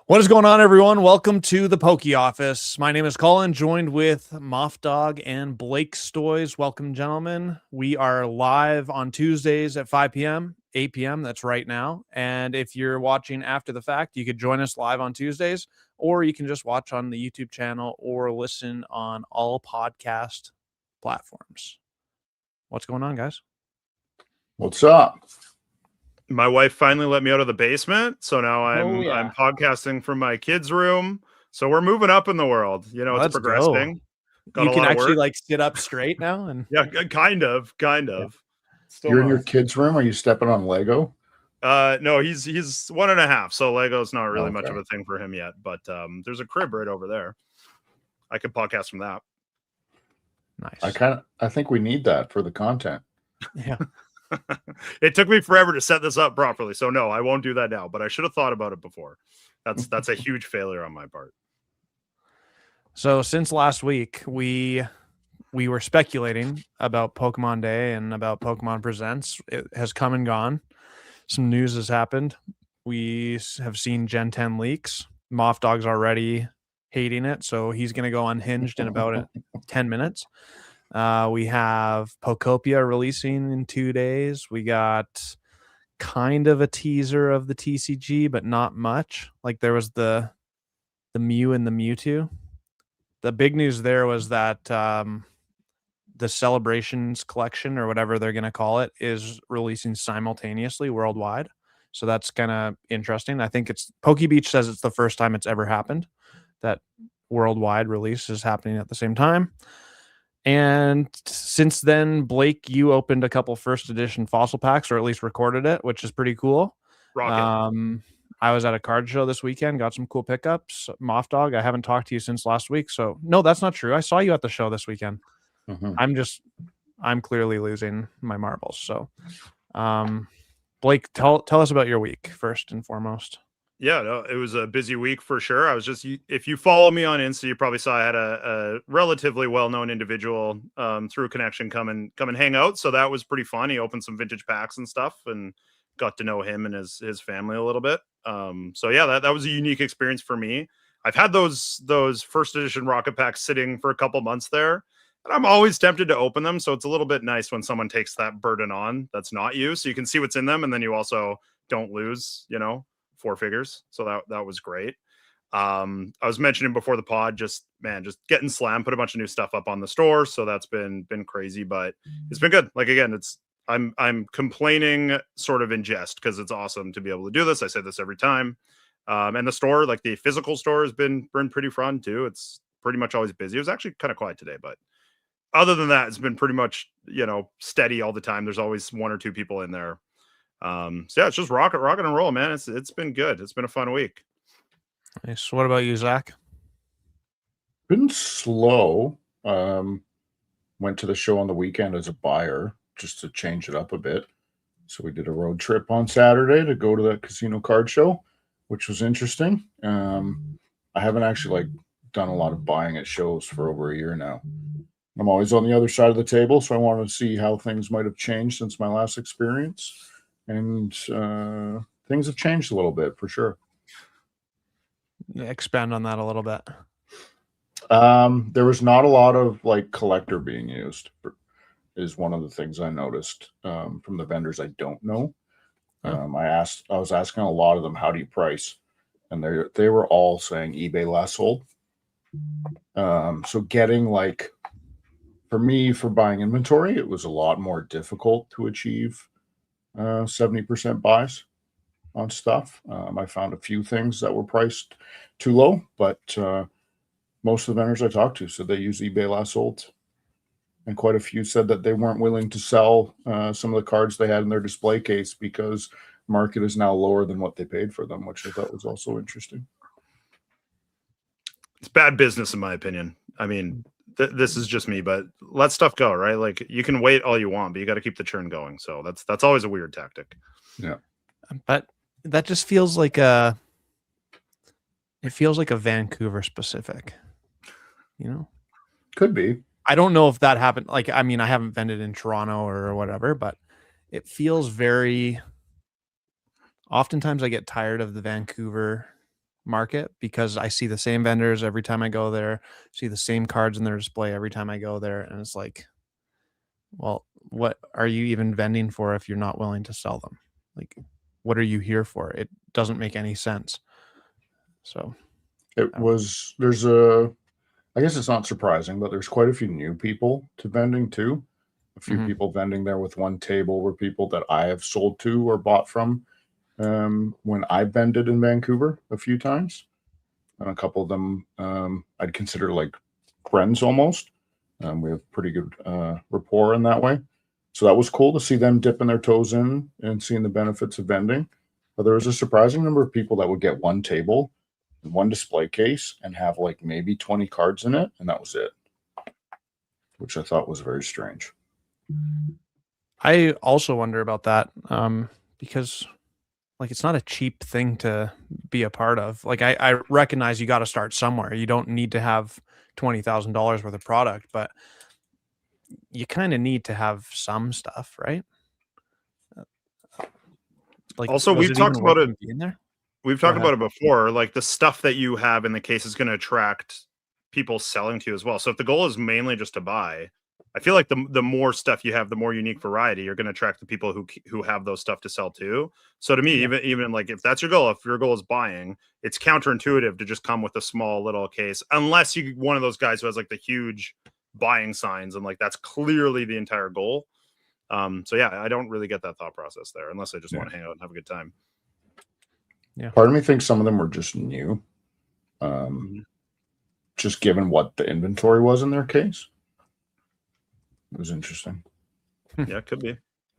What is going on, everyone? Welcome to the Poke Office. My name is Colin, joined with Moff Dog and Blake Stoys. Welcome, gentlemen. We are live on Tuesdays at 5 p.m., 8 p.m. That's right now. And if you're watching after the fact, you could join us live on Tuesdays, or you can just watch on the YouTube channel or listen on all podcast platforms. What's going on, guys? What's up? My wife finally let me out of the basement, so now I'm podcasting from my kids' room. So we're moving up in the world. You know, it's progressing. You can actually like sit up straight now, and yeah, kind of. Yeah. You're in your kids' room. Are you stepping on Lego? No, he's 1.5, so Lego's not really much of a thing for him yet. But there's a crib right over there. I could podcast from that. Nice. I think we need that for the content. Yeah. It took me forever to set this up properly, so no, I won't do that now, but I should have thought about it before. That's a huge failure on my part. So since last week, we were speculating about Pokemon Day and about Pokemon Presents. It has come and gone. Some news has happened. We have seen Gen 10 leaks. Moff Dog's already hating it, so he's going to go unhinged in about 10 minutes. We have Poptopia releasing in 2 days. We got kind of a teaser of the TCG, but not much. Like there was the Mew and the Mewtwo. The big news there was that the Celebrations collection, or whatever they're going to call it, is releasing simultaneously worldwide. So that's kind of interesting. I think Poke Beach says it's the first time it's ever happened that worldwide release is happening at the same time. And since then, Blake, you opened a couple first edition fossil packs, or at least recorded it, which is pretty cool. Rocket. I was at a card show this weekend, got some cool pickups. Moff Dog, I haven't talked to you since last week. So no, that's not true. I saw you at the show this weekend. I'm clearly losing my marbles. So Blake, tell us about your week first and foremost. Yeah, no, it was a busy week for sure. I was just, if you follow me on Insta, you probably saw I had a relatively well-known individual through a connection come and hang out. So that was pretty fun. He opened some vintage packs and stuff and got to know him and his family a little bit. So yeah, that was a unique experience for me. I've had those first edition rocket packs sitting for a couple months there, and I'm always tempted to open them. So it's a little bit nice when someone takes that burden on that's not you. So you can see what's in them, and then you also don't lose, 4 figures. So that was great. I was mentioning before the pod, just getting slammed, put a bunch of new stuff up on the store. So that's been crazy, but it's been good. Like, again, I'm complaining sort of in jest because it's awesome to be able to do this. I say this every time. And the store, like the physical store, has been pretty fun too. It's pretty much always busy. It was actually kind of quiet today, but other than that, it's been pretty much, steady all the time. There's always 1 or 2 people in there. So yeah, it's just rocket and roll, man. It's been good. It's been a fun week. Nice. What about you, Zach? Been slow. Went to the show on the weekend as a buyer just to change it up a bit. So we did a road trip on Saturday to go to that casino card show, which was interesting. I haven't actually done a lot of buying at shows for over a year now. I'm always on the other side of the table, so I wanted to see how things might have changed since my last experience. And things have changed a little bit for sure. Expand on that a little bit. There was not a lot of collector being used, is one of the things I noticed from the vendors I don't know. I was asking a lot of them, how do you price? And they were all saying eBay last sold. So getting for me, for buying inventory, it was a lot more difficult to achieve 70% buys on stuff. I found a few things that were priced too low, but most of the vendors I talked to said they use eBay last sold, and quite a few said that they weren't willing to sell some of the cards they had in their display case because market is now lower than what they paid for them, which I thought was also interesting. It's bad business, in my opinion. I mean, this is just me, but let stuff go, right? Like, you can wait all you want, but you got to keep the churn going. So that's always a weird tactic. Yeah, but that just feels like a Vancouver specific, could be. I don't know if that happened. I mean, I haven't vended in Toronto or whatever, but it feels very. Oftentimes I get tired of the Vancouver market because I see the same vendors every time I go there, see the same cards in their display every time I go there. And it's like, well, what are you even vending for if you're not willing to sell them? Like, what are you here for? It doesn't make any sense. So I guess it's not surprising, but there's quite a few new people to vending too. A few people vending there with one table were people that I have sold to or bought from when I vended in Vancouver a few times. And a couple of them I'd consider like friends almost. We have pretty good rapport in that way. So that was cool to see them dipping their toes in and seeing the benefits of vending. But there was a surprising number of people that would get one table, one display case, and have like maybe 20 cards in it, and that was it, which I thought was very strange. I also wonder about that because like it's not a cheap thing to be a part of. Like I recognize you got to start somewhere. You don't need to have $20,000 worth of product, but you kind of need to have some stuff, right? Like Also, we've talked about it. Being there? We've talked about it before. Like the stuff that you have in the case is going to attract people selling to you as well. So if the goal is mainly just to buy, I feel like the more stuff you have, the more unique variety, you're going to attract the people who have those stuff to sell too. So to me, even like if that's your goal, if your goal is buying, it's counterintuitive to just come with a small little case, unless you one of those guys who has like the huge buying signs and like that's clearly the entire goal. So yeah, I don't really get that thought process there, unless I just want to hang out and have a good time. Yeah, part of me thinks some of them were just new, just given what the inventory was in their case. It was interesting. Yeah, it could be.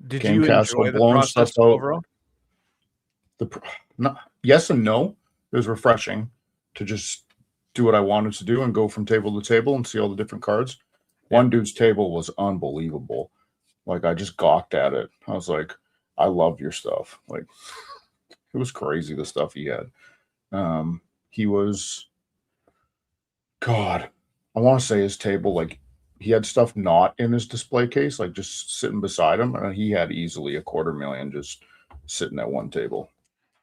Did you enjoy the process overall? Yes and no. It was refreshing to just do what I wanted to do and go from table to table and see all the different cards. One dude's table was unbelievable. Like I just gawked at it. I was like, I love your stuff. Like it was crazy the stuff he had. He was, God, I want to say his table, like he had stuff not in his display case, like just sitting beside him. And he had easily $250,000 just sitting at one table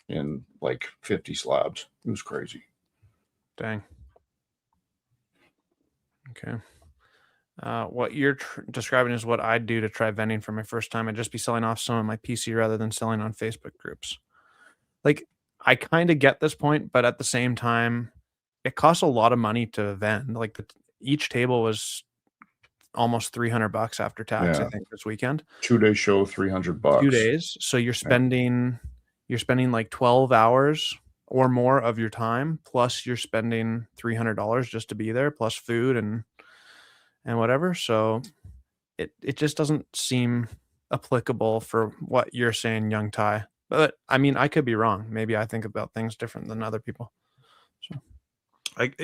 in like 50 slabs. It was crazy. Dang. Okay. What you're describing is what I'd do to try vending for my first time. I'd just be selling off some of my PC rather than selling on Facebook groups. Like, I kind of get this point, but at the same time, it costs a lot of money to vend. Like, each table was almost $300 after tax, I think, this weekend. 2-day show, $300. 2 days. So you're spending like 12 hours or more of your time, plus you're spending $300 just to be there, plus food and whatever. So it just doesn't seem applicable for what you're saying, Young Ty. But I mean, I could be wrong. Maybe I think about things different than other people. So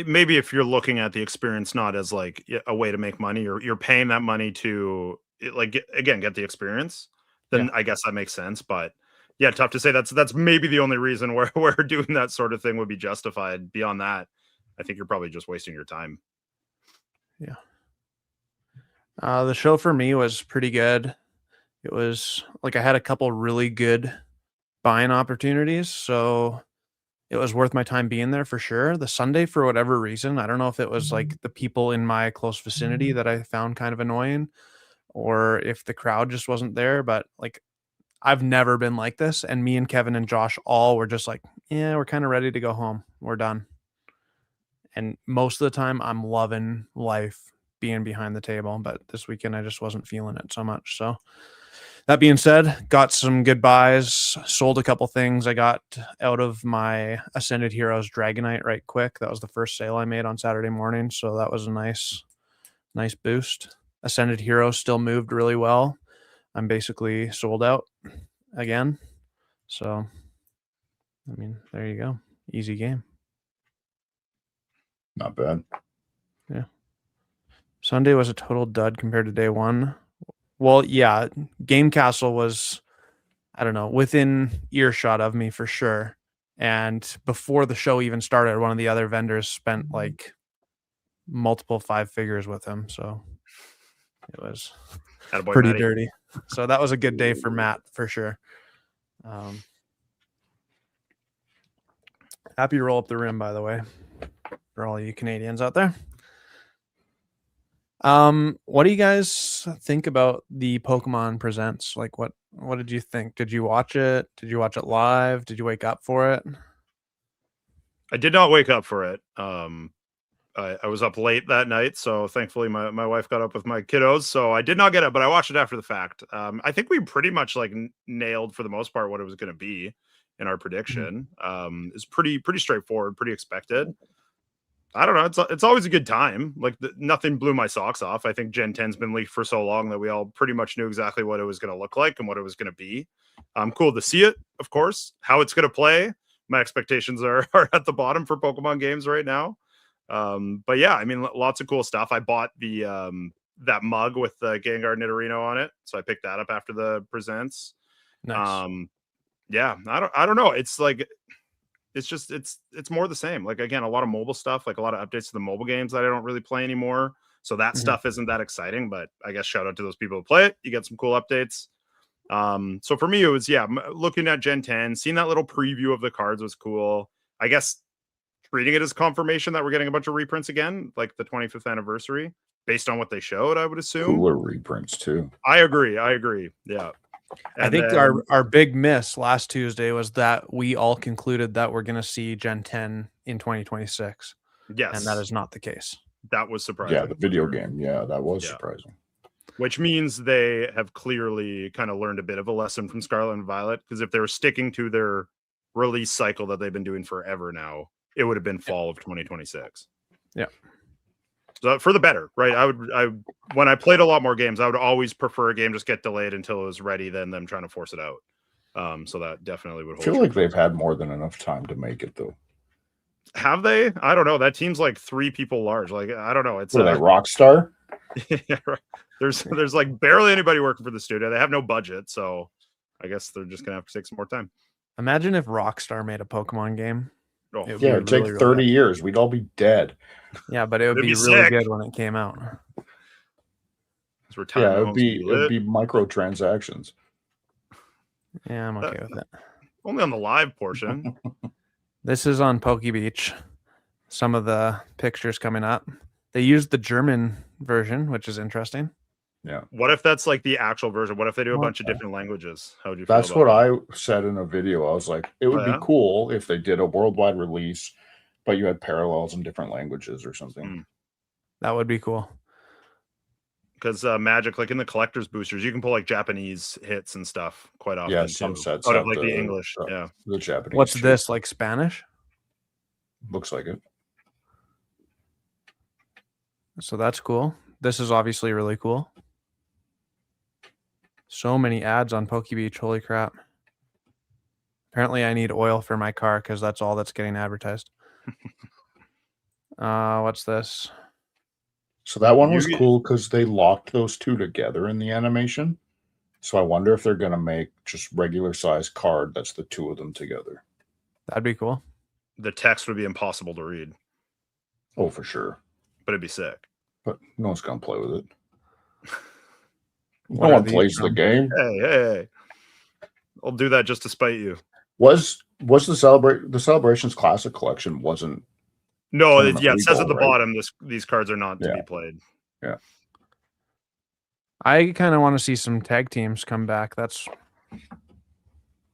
maybe if you're looking at the experience not as like a way to make money, or you're paying that money to like get the experience, then I guess that makes sense. But yeah, tough to say. That's maybe the only reason where doing that sort of thing would be justified. Beyond that, I think you're probably just wasting your time. Yeah. The show for me was pretty good. It was like I had a couple really good buying opportunities, so it was worth my time being there for sure. The Sunday, for whatever reason, I don't know if it was like the people in my close vicinity that I found kind of annoying, or if the crowd just wasn't there, but like I've never been like this, and me and Kevin and Josh all were just like, yeah, we're kind of ready to go home. We're done. And most of the time I'm loving life being behind the table, but this weekend I just wasn't feeling it so much. So that being said, got some good buys, sold a couple things. I got out of my Ascended Heroes Dragonite right quick. That was the first sale I made on Saturday morning, so that was a nice boost. Ascended Heroes still moved really well. I'm basically sold out again. So, I mean, there you go. Easy game. Not bad. Yeah. Sunday was a total dud compared to day one. Well, yeah, Game Castle was, I don't know, within earshot of me for sure. And before the show even started, one of the other vendors spent like multiple 5 figures with him. So it was pretty dirty. So that was a good day for Matt for sure. Happy roll up the rim, by the way, for all you Canadians out there. What do you guys think about the Pokemon Presents? Like, what did you think? Did you watch it? Did you watch it live? Did you wake up for it? I did not wake up for it. I was up late that night, so thankfully my wife got up with my kiddos, so I did not get it, but I watched it after the fact. I think we pretty much like nailed for the most part what it was going to be in our prediction. It's pretty straightforward, pretty expected. I don't know. It's always a good time. Like nothing blew my socks off. I think Gen 10's been leaked for so long that we all pretty much knew exactly what it was going to look like and what it was going to be. Cool to see it, of course. How it's going to play, my expectations are at the bottom for Pokemon games right now. But yeah, I mean, lots of cool stuff. I bought the that mug with the Gengar Nidorino on it, so I picked that up after the presents. Nice. Yeah, I don't know. It's like it's more the same. Like again, a lot of mobile stuff, like a lot of updates to the mobile games that I don't really play anymore. So that stuff isn't that exciting, but I guess shout out to those people who play it. You get some cool updates. So for me, it was looking at Gen 10, seeing that little preview of the cards was cool. I guess treating it as confirmation that we're getting a bunch of reprints again, like the 25th anniversary, based on what they showed, I would assume. Cooler reprints too. I agree. Yeah. And I think our big miss last Tuesday was that we all concluded that we're going to see Gen 10 in 2026. Yes. And that is not the case. That was surprising. Yeah, the video game. Yeah, that was surprising. Which means they have clearly kind of learned a bit of a lesson from Scarlet and Violet, because if they were sticking to their release cycle that they've been doing forever now, it would have been fall of 2026. Yeah. So for the better, right? When I played a lot more games, I would always prefer a game just get delayed until it was ready than them trying to force it out. So that definitely would hold. I feel like they've had more than enough time to make it though. Have they? I don't know. That team's like 3 people large. Like, I don't know. It's like Rockstar. Yeah, right. There's like barely anybody working for the studio. They have no budget, so I guess they're just gonna have to take some more time. Imagine if Rockstar made a Pokemon game. Oh, it'd take 30 years. We'd all be dead. Yeah, but it would be really good when it came out. Yeah, it'd be microtransactions. Yeah, I'm okay with it. Only on the live portion. This is on Poke Beach. Some of the pictures coming up. They used the German version, which is interesting. Yeah. What if that's like the actual version? What if they do a bunch of different languages? How would you feel That's about what that? I said in a video. I was like, it would be cool if they did a worldwide release, but you had parallels in different languages or something. That would be cool. Because Magic, like in the collector's boosters, you can pull like Japanese hits and stuff quite often. Yeah, some sets out of like the English. The Japanese. What's this, like Spanish? Looks like it. So that's cool. This is obviously really cool. So many ads on Poke Beach. Holy crap. Apparently I need oil for my car because that's all that's getting advertised. What's this? So that one was cool because they locked those two together in the animation. So I wonder if they're going to make just regular size card that's the two of them together. That'd be cool. The text would be impossible to read. Oh, for sure. But it'd be sick. But no one's going to play with it. No one plays the game. Hey. I'll do that just to spite you. Was the Celebrations Classic Collection wasn't? No, it says at the bottom these cards are not to be played. Yeah. I kind of want to see some tag teams come back.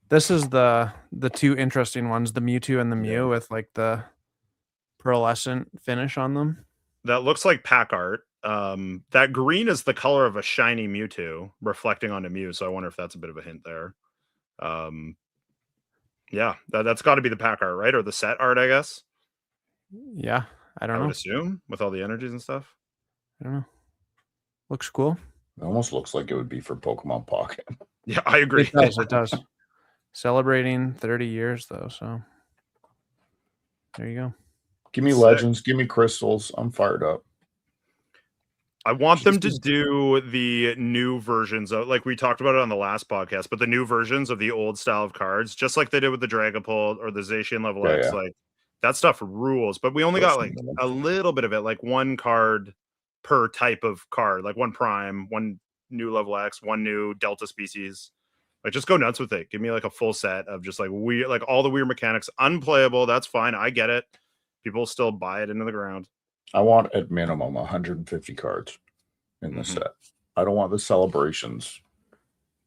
This is the two interesting ones, the Mewtwo and the Mew with like the pearlescent finish on them. That looks like pack art. That green is the color of a shiny Mewtwo reflecting onto Mew, so I wonder if that's a bit of a hint there. Yeah, that's got to be the pack art, right? Or the set art, I guess. Yeah, I don't know. I would assume with all the energies and stuff. I don't know. Looks cool. It almost looks like it would be for Pokemon Pocket. Yeah, I agree. It does. Celebrating 30 years though, so there you go. Give me legends, give me crystals. I'm fired up. I want them to do the new versions of, like we talked about it on the last podcast, but the new versions of the old style of cards, just like they did with the Dragapult or the Zacian Level X. Like that stuff rules, but we only got like a little bit of it, like one card per type of card, like one Prime, one new Level X, one new Delta species. Like, just go nuts with it. Give me like a full set of just like all the weird mechanics, unplayable. That's fine. I get it. People still buy it into the ground. I want at minimum 150 cards in the set. I don't want the celebrations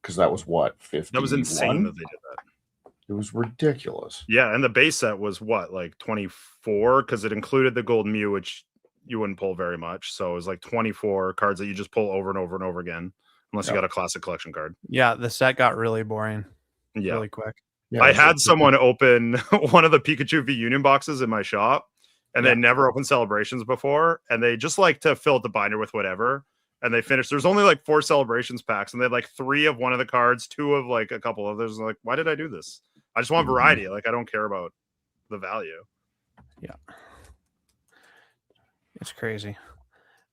because that was what 50. That was insane that they did that. It was ridiculous. Yeah, and the base set was what, like 24, because it included the Gold Mew, which you wouldn't pull very much. So it was like 24 cards that you just pull over and over and over again, unless you got a classic collection card. Yeah, the set got really boring. Yeah, really quick. Yeah, I had someone open one of the Pikachu V Union boxes in my shop, and they never opened celebrations before, and they just like to fill the binder with whatever. And they finished. There's only like 4 celebrations packs, and they had like 3 of one of the cards, 2 of like a couple others. Like, why did I do this? I just want variety. Like, I don't care about the value. Yeah, it's crazy.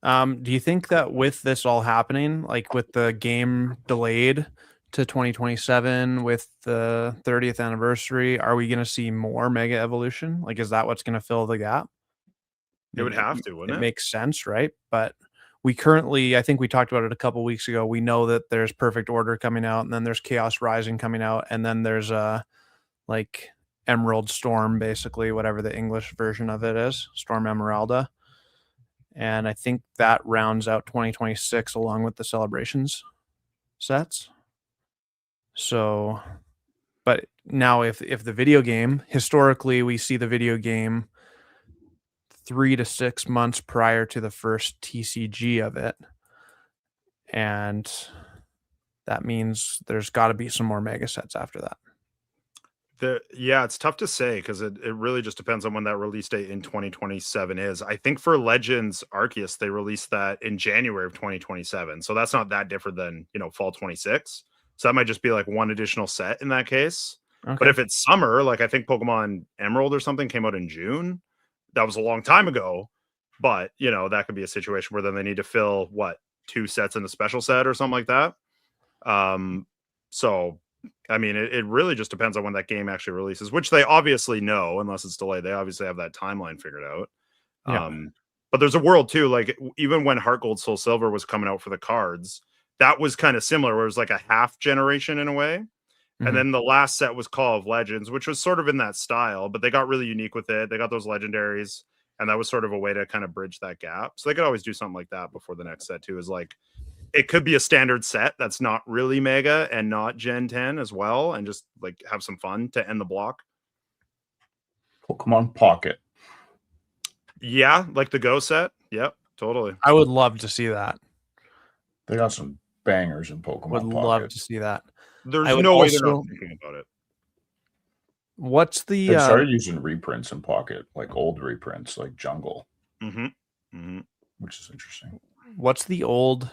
Do you think that with this all happening, like with the game delayed to 2027, with the 30th anniversary, are we going to see more Mega Evolution? Like, is that what's going to fill the gap? It would have to, wouldn't it? It makes sense, right? But we currently, I think we talked about it a couple of weeks ago. We know that there's Perfect Order coming out, and then there's Chaos Rising coming out, and then there's like Emerald Storm, basically, whatever the English version of it is, Storm Emeralda. And I think that rounds out 2026 along with the celebrations sets. So, but now if the video game, historically, we see the video game 3 to 6 months prior to the first TCG of it. And that means there's got to be some more mega sets after that. Yeah, it's tough to say because it really just depends on when that release date in 2027 is. I think for Legends Arceus, they released that in January of 2027. So that's not that different than, fall 26. So that might just be like one additional set in that case. Okay. But if it's summer, like I think Pokemon Emerald or something came out in June, that was a long time ago. But, that could be a situation where then they need to fill 2 sets in a special set or something like that. So I mean, it really just depends on when that game actually releases, which they obviously know, unless it's delayed. They obviously have that timeline figured out. Yeah. But there's a world too, like even when Heart Gold Soul Silver was coming out for the cards, that was kind of similar, where it was like a half generation in a way. Mm-hmm. And then the last set was Call of Legends, which was sort of in that style, but they got really unique with it. They got those legendaries, and that was sort of a way to kind of bridge that gap. So they could always do something like that before the next set too, is like, it could be a standard set that's not really mega and not Gen 10 as well, and just like have some fun to end the block. Pokemon Pocket. Yeah, like the Go set. Yep, totally. I would love to see that. They got some bangers in Pokemon Would Pocket. Love to see that. There's no way they're not thinking about it. What's the... They started using reprints in Pocket, like old reprints, like Jungle. Which is interesting. What's the old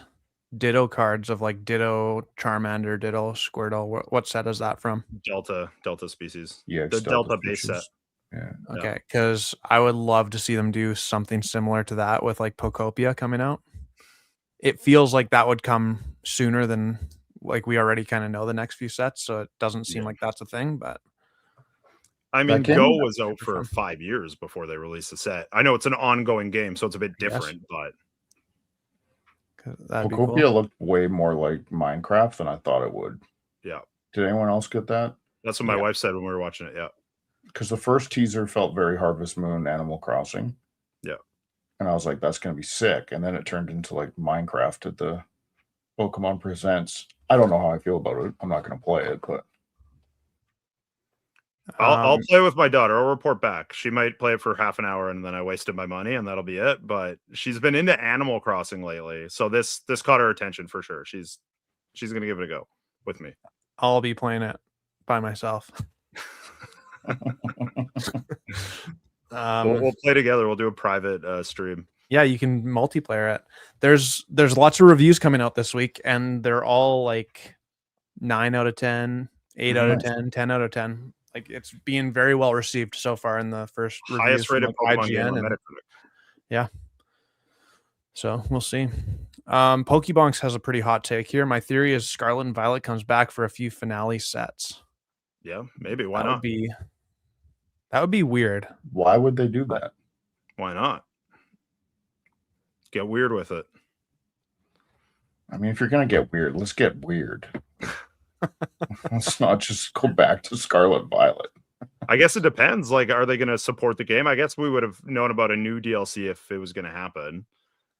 Ditto cards of like Ditto Charmander, Ditto Squirtle? What set is that from? Delta species. Yeah, the Delta base set. Yeah. Okay, because I would love to see them do something similar to that with like Poptopia coming out. It feels like that would come sooner than, like, we already kind of know the next few sets, so it doesn't seem like that's a thing. But I mean, Go was out for 5 years before they released the set. I know it's an ongoing game, so it's a bit different, but Poptopia looked way more like Minecraft than I thought it would. Yeah. Did anyone else get that? That's what my wife said when we were watching it. Yeah. Because the first teaser felt very Harvest Moon, Animal Crossing. Yeah. And I was like, that's going to be sick. And then it turned into like Minecraft at the Pokemon Presents. I don't know how I feel about it. I'm not going to play it, but I'll play with my daughter. I'll report back. She might play it for half an hour, and then I wasted my money, and that'll be it. But she's been into Animal Crossing lately, so this caught her attention for sure. She's gonna give it a go with me. I'll be playing it by myself. We'll play together. We'll do a private stream. Yeah, you can multiplayer it. There's lots of reviews coming out this week, and they're all like 9 out of 10, 8 out of 10, 10 out of 10. Like, it's being very well received so far in the first highest rated Pokemon game on Metacritic. Yeah. So we'll see. Pokebonks has a pretty hot take here. My theory is Scarlet and Violet comes back for a few finale sets. Yeah, maybe. Why not? That would be weird. Why would they do that? Why not? Get weird with it. I mean, if you're gonna get weird, let's get weird. Let's not just go back to Scarlet Violet. I guess it depends. Like, are they going to support the game? I guess we would have known about a new DLC if it was going to happen.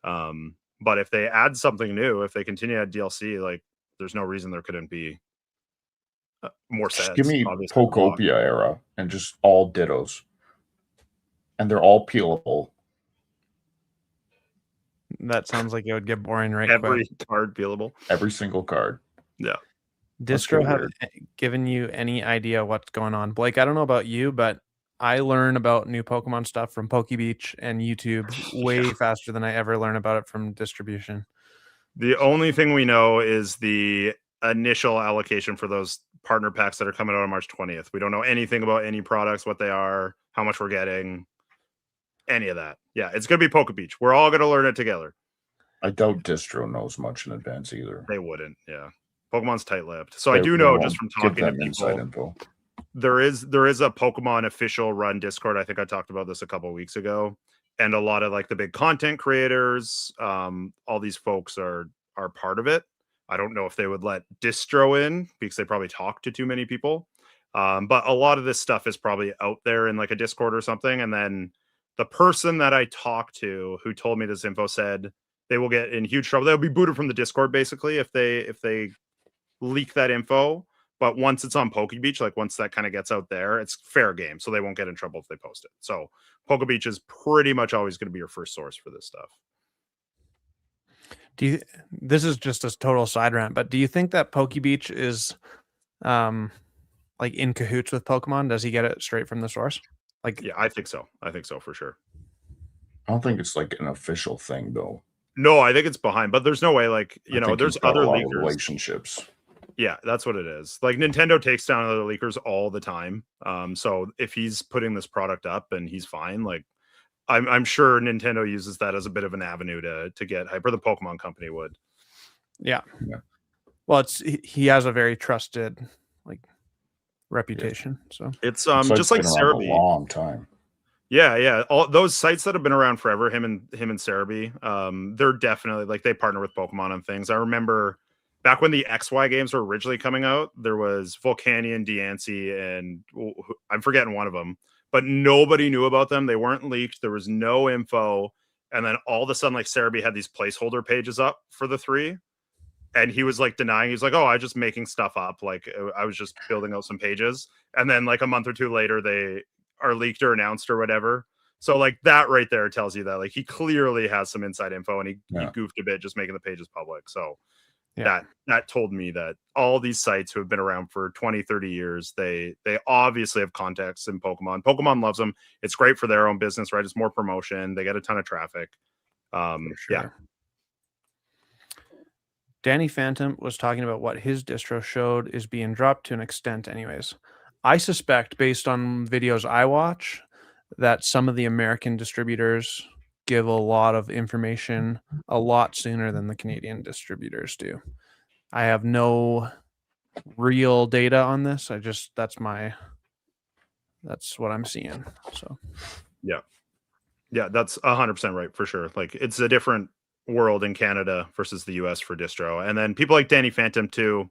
But if they add something new, if they continue to add DLC, like, there's no reason there couldn't be more Just sets. give me Obviously, Pokopia era and just all dittos. And they're all peelable. That sounds like it would get boring right every quick. card peelable. Every single card. Yeah. Distro have given you any idea what's going on? Blake, I don't know about you, but I learn about new Pokemon stuff from Poke Beach and YouTube way faster than I ever learn about it from distribution. The only thing we know is the initial allocation for those partner packs that are coming out on March 20th. We don't know anything about any products, what they are, how much we're getting, any of that. Yeah, it's going to be Poke Beach. We're all going to learn it together. I doubt Distro knows much in advance either. They wouldn't, yeah. Pokemon's tight-lipped. So I do know just from talking to people, inside info. there is a Pokemon official run Discord. I think I talked about this a couple of weeks ago. And a lot of like the big content creators, all these folks are part of it. I don't know if they would let Distro in because they probably talk to too many people. But a lot of this stuff is probably out there in like a Discord or something. And then the person that I talked to who told me this info said they will get in huge trouble. They'll be booted from the Discord basically if they leak that info. But once it's on Poke Beach, like once that kind of gets out there, it's fair game. So they won't get in trouble if they post it. So Poke Beach is pretty much always going to be your first source for this stuff. This is just a total side rant, but do you think that Poke Beach is like in cahoots with Pokemon? Does he get it straight from the source? Like, yeah, I think so. I think so for sure. I don't think it's like an official thing though. No, I think it's behind, but there's no way, like, you know, there's other leakers. Relationships. Yeah, that's what it is. Like Nintendo takes down other leakers all the time. So if he's putting this product up and he's fine, like I'm sure Nintendo uses that as a bit of an avenue to get hype, or the Pokemon company would. Yeah. Well, he has a very trusted like reputation. So it's just like Cerebi. A long time. Yeah. All those sites that have been around forever, him and Cerebi, they're definitely like they partner with Pokemon on things. I remember back when the XY games were originally coming out, there was Volcanion, Deancey, and I'm forgetting one of them, but nobody knew about them. They weren't leaked. There was no info. And then all of a sudden, like Cerebi had these placeholder pages up for the three. And he was like denying, he's like, oh, I was just making stuff up. Like I was just building out some pages. And then like a month or two later, they are leaked or announced or whatever. So like that right there tells you that like he clearly has some inside info and he goofed a bit just making the pages public. So that told me that all these sites who have been around for 20, 30 years, they obviously have contacts in Pokemon. Pokemon loves them. It's great for their own business, right? It's more promotion. They get a ton of traffic. Yeah. Danny Phantom was talking about what his distro showed is being dropped to an extent anyways. I suspect, based on videos I watch, that some of the American distributors give a lot of information a lot sooner than the Canadian distributors do. I have no real data on this. That's what I'm seeing. So yeah, that's 100% right for sure. Like it's a different world in Canada versus the US for distro. And then people like Danny Phantom too,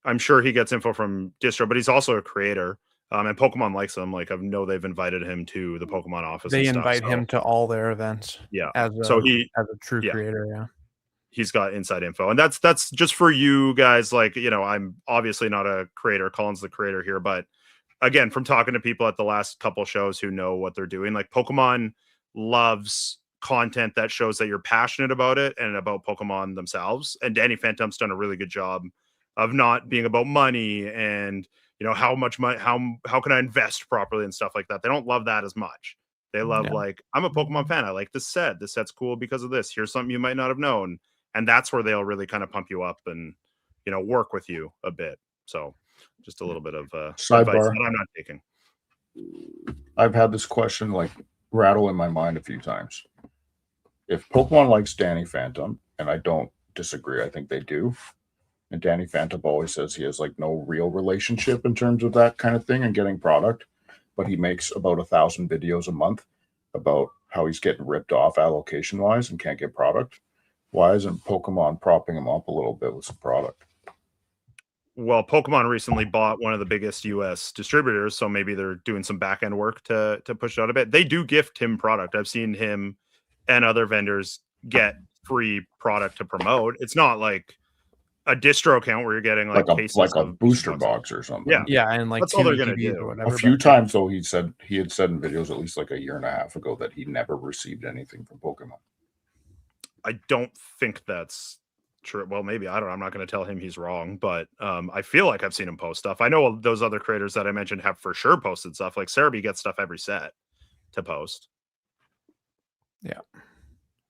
I'm sure he gets info from distro, but he's also a creator. And Pokemon likes him. Like I know they've invited him to the Pokemon office. They invite him to all their events. Yeah. As a true creator. Yeah. He's got inside info. And that's just for you guys. Like, you know, I'm obviously not a creator. Colin's the creator here, but again, from talking to people at the last couple shows who know what they're doing, like Pokemon loves content that shows that you're passionate about it and about Pokemon themselves. And Danny Phantom's done a really good job of not being about money and, you know, how much money, how can I invest properly and stuff like that. They don't love that as much. They love like, I'm a Pokemon fan. I like this set. This set's cool because of this. Here's something you might not have known. And that's where they'll really kind of pump you up and, you know, work with you a bit. So just a little bit of advice that I'm not taking. I've had this question like rattle in my mind a few times. If Pokemon likes Danny Phantom, and I don't disagree, I think they do. And Danny Phantom always says he has like no real relationship in terms of that kind of thing and getting product, but he makes about 1,000 videos a month about how he's getting ripped off allocation wise and can't get product. Why isn't Pokemon propping him up a little bit with some product? Well, Pokemon recently bought one of the biggest US distributors, so maybe they're doing some back end work to push it out a bit. They do gift him product. I've seen him and other vendors get free product to promote. It's not like a distro account where you're getting like cases a of booster boxes. box or something. Yeah. Yeah, and like That's all two they're gonna ETBs do. or whatever. A few but- times though, he had said in videos at least like a year and a half ago that he never received anything from Pokemon. I don't think that's true. Well, maybe I don't know. I'm not going to tell him he's wrong, but I feel like I've seen him post stuff. I know those other creators that I mentioned have for sure posted stuff. Like Cerebi gets stuff every set to post.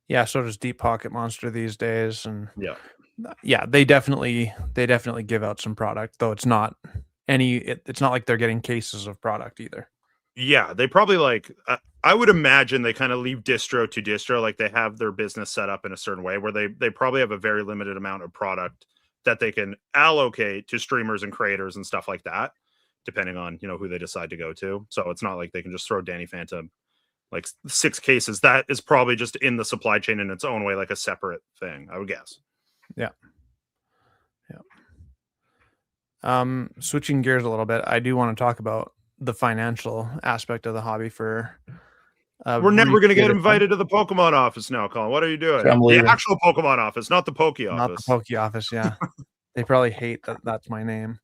Yeah, so does Deep Pocket Monster these days, and Yeah, they definitely give out some product, though it's not it's not like they're getting cases of product either. Yeah, they probably like I would imagine they kind of leave distro to distro, like they have their business set up in a certain way where they probably have a very limited amount of product that they can allocate to streamers and creators and stuff like that, depending on who they decide to go to. So it's not like they can just throw Danny Phantom like 6 cases. That is probably just in the supply chain in its own way, like a separate thing, I would guess. Yeah. Switching gears a little bit, I do want to talk about the financial aspect of the hobby for we're never going to get invited to the Pokemon office now, Colin. What are you doing? The actual Pokemon office, not the Poke office. Not the Poke office, yeah. They probably hate that that's my name.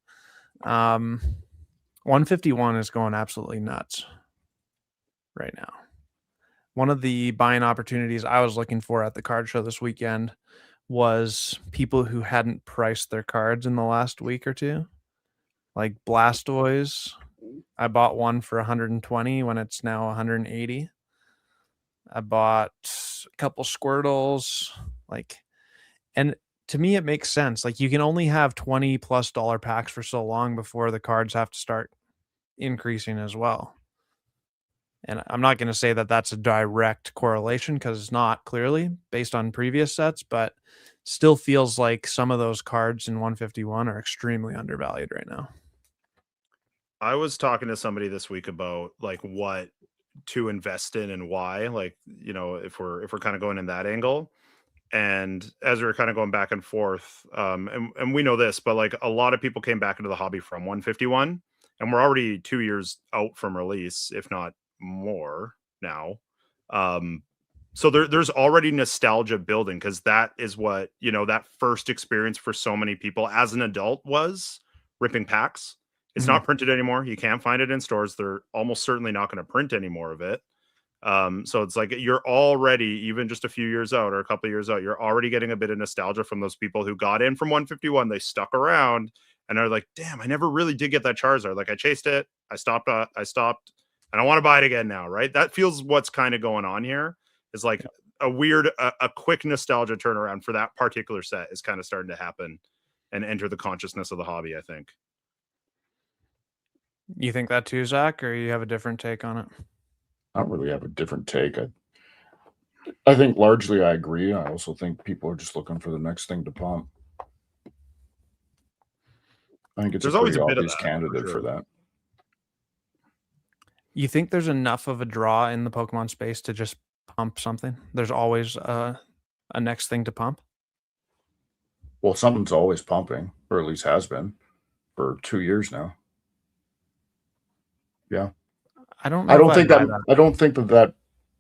151 is going absolutely nuts right now. One of the buying opportunities I was looking for at the card show this weekend was people who hadn't priced their cards in the last week or two. Like Blastoise, I bought one for 120 when it's now 180. I bought a couple Squirtles, and to me it makes sense. Like you can only have $20+ packs for so long before the cards have to start increasing as well. And I'm not going to say that that's a direct correlation because it's not clearly based on previous sets, but still feels like some of those cards in 151 are extremely undervalued right now. I was talking to somebody this week about like what to invest in and why, like, if we're kind of going in that angle. And as we were kind of going back and forth, and we know this, but like a lot of people came back into the hobby from 151, and we're already 2 years out from release, if not more now. So there's already nostalgia building because that is what that first experience for so many people as an adult was ripping packs. It's not printed anymore. You can't find it in stores. They're almost certainly not going to print any more of it. So it's like you're already, even just a few years out or a couple of years out, you're already getting a bit of nostalgia from those people who got in from 151. They stuck around and are like, damn, I never really did get that Charizard. Like I chased it. I stopped, and I want to buy it again now. Right. That feels what's kind of going on here is like a weird, a quick nostalgia turnaround for that particular set is kind of starting to happen and enter the consciousness of the hobby, I think. You think that too, Zach, or you have a different take on it? I don't really have a different take. I think largely I agree. I also think people are just looking for the next thing to pump. I think there's always a bit obvious candidate for that. You think there's enough of a draw in the Pokemon space to just pump something? There's always a next thing to pump? Well, something's always pumping, or at least has been for 2 years now. Yeah. I don't think that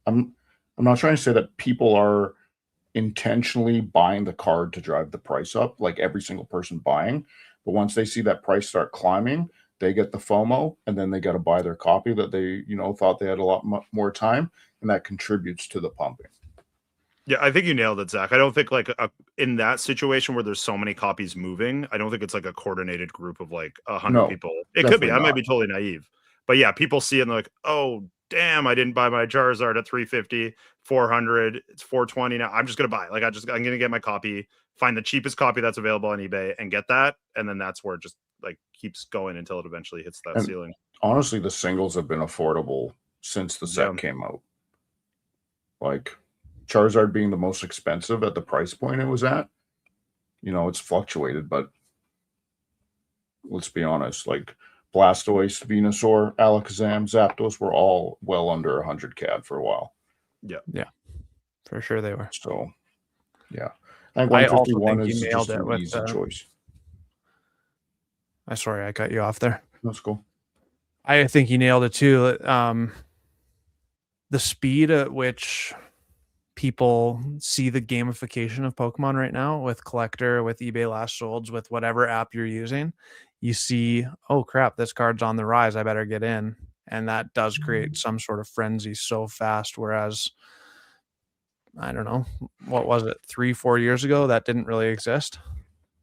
I'm not trying to say that people are intentionally buying the card to drive the price up, like every single person buying. But once they see that price start climbing, they get the FOMO, and then they got to buy their copy that they, thought they had a lot more time, and that contributes to the pumping. Yeah, I think you nailed it, Zach. I don't think like in that situation where there's so many copies moving, I don't think it's like a coordinated group of like 100 people. It could be. I might be totally naive. But yeah, people see it and they're like, oh, damn, I didn't buy my Charizard at 350, 400, it's 420 now. I'm just going to buy it. Like I'm going to get my copy, find the cheapest copy that's available on eBay and get that. And then that's where it just like keeps going until it eventually hits that ceiling. Honestly, the singles have been affordable since the set came out. Like Charizard being the most expensive at the price point it was at, it's fluctuated, but let's be honest, like Blastoise, Venusaur, Alakazam, Zapdos were all well under 100 CAD for a while. Yeah, for sure they were. So, yeah, I think 151 is just an easy choice. Sorry, I cut you off there. That's cool. I think you nailed it too. The speed at which people see the gamification of Pokemon right now with Collector, with eBay Last Solds, with whatever app you're using, you see, oh crap, this card's on the rise. I better get in. And that does create some sort of frenzy so fast. Whereas, I don't know, what was it, 3-4 years ago? That didn't really exist.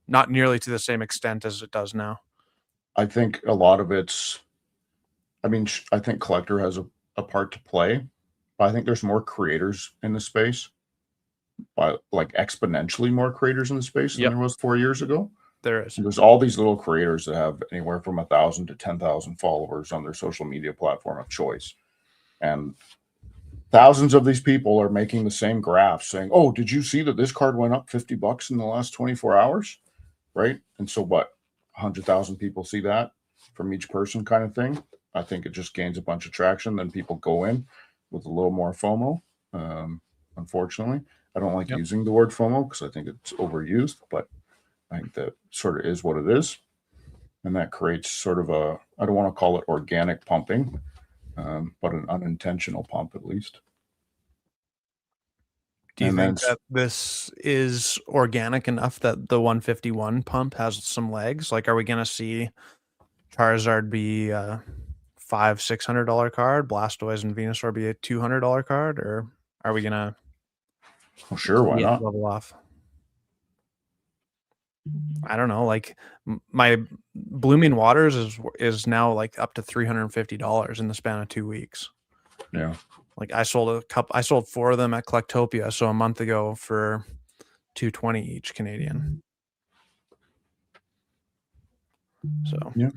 Not nearly to the same extent as it does now. I think a lot of it's, I mean, I think Collector has a part to play, but I think there's more creators in the space, like exponentially more creators in the space than there was 4 years ago. There is. There's all these little creators that have anywhere from 1,000 to 10,000 followers on their social media platform of choice. And thousands of these people are making the same graphs saying, oh, did you see that this card went up $50 in the last 24 hours? Right. And so what? 100,000 people see that from each person kind of thing. I think it just gains a bunch of traction. Then people go in with a little more FOMO. Unfortunately, I don't like using the word FOMO because I think it's overused, but I think that sort of is what it is. And that creates sort of a, I don't want to call it organic pumping, but an unintentional pump at least. Do you think that this is organic enough that the 151 pump has some legs? Like, are we going to see Charizard be a $500-$600 card, Blastoise and Venusaur be a $200 card, or are we going to? Well, sure, why not? Level off. I don't know. Like my Blooming Waters is now like up to $350 in the span of 2 weeks. Yeah. Like I sold 4 of them at Collectopia, so a month ago for $220 each Canadian. So yeah,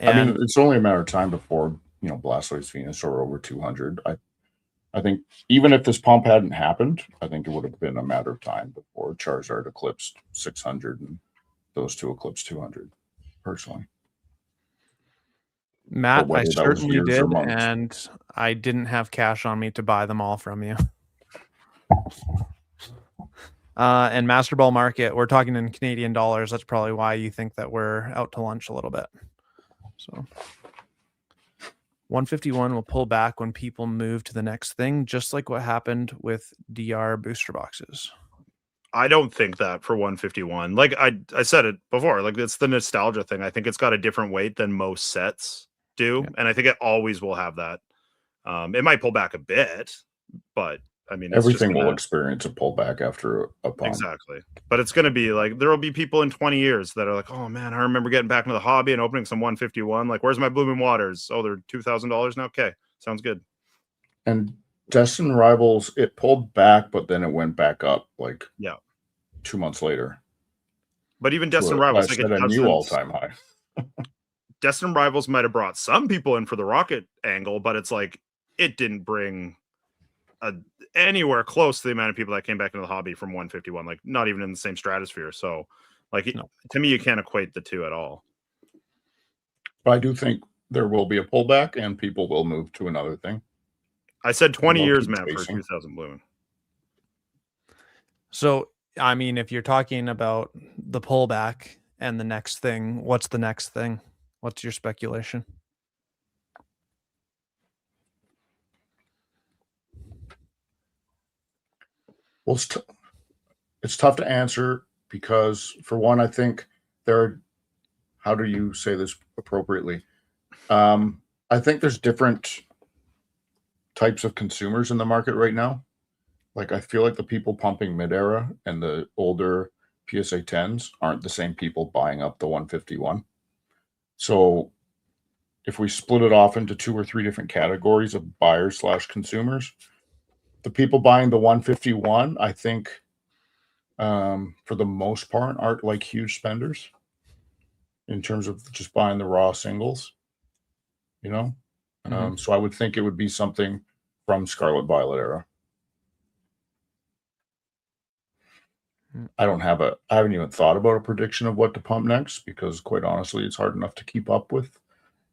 I mean, it's only a matter of time before Blastoise, Venusaur are over 200. I think even if this pump hadn't happened, I think it would have been a matter of time before Charizard eclipsed 600 and those two eclipsed 200. Personally, Matt, I certainly did, and I didn't have cash on me to buy them all from you. And Master Ball Market, we're talking in Canadian dollars. That's probably why you think that we're out to lunch a little bit. So 151 will pull back when people move to the next thing, just like what happened with DR booster boxes. I don't think that for 151. Like I said it before, like it's the nostalgia thing. I think it's got a different weight than most sets do, and I think it always will have that. It might pull back a bit, but I mean, everything will experience a pullback after a pump. Exactly. But it's going to be like, there will be people in 20 years that are like, oh man, I remember getting back into the hobby and opening some 151. Like, where's my Blooming Waters? Oh, they're $2,000 now. Okay. Sounds good. And Destin Rivals, it pulled back, but then it went back up like 2 months later. But even Destin Rivals, like a new all-time high. Destin Rivals might have brought some people in for the rocket angle, but it's like, it didn't bring anywhere close to the amount of people that came back into the hobby from 151, like not even in the same stratosphere. So like to me, you can't equate the two at all. But I do think there will be a pullback and people will move to another thing. I said 20 years, man, for 2000 Blooming. So, I mean, if you're talking about the pullback and the next thing, what's the next thing? What's your speculation? Well, it's tough to answer because, for one, I think there are, how do you say this appropriately? I think there's different types of consumers in the market right now. Like, I feel like the people pumping mid-era and the older PSA 10s aren't the same people buying up the 151. So if we split it off into 2 or 3 different categories of buyers / consumers, the people buying the 151, I think, for the most part, aren't like huge spenders in terms of just buying the raw singles, So I would think it would be something from Scarlet Violet era. I haven't even thought about a prediction of what to pump next because, quite honestly, it's hard enough to keep up with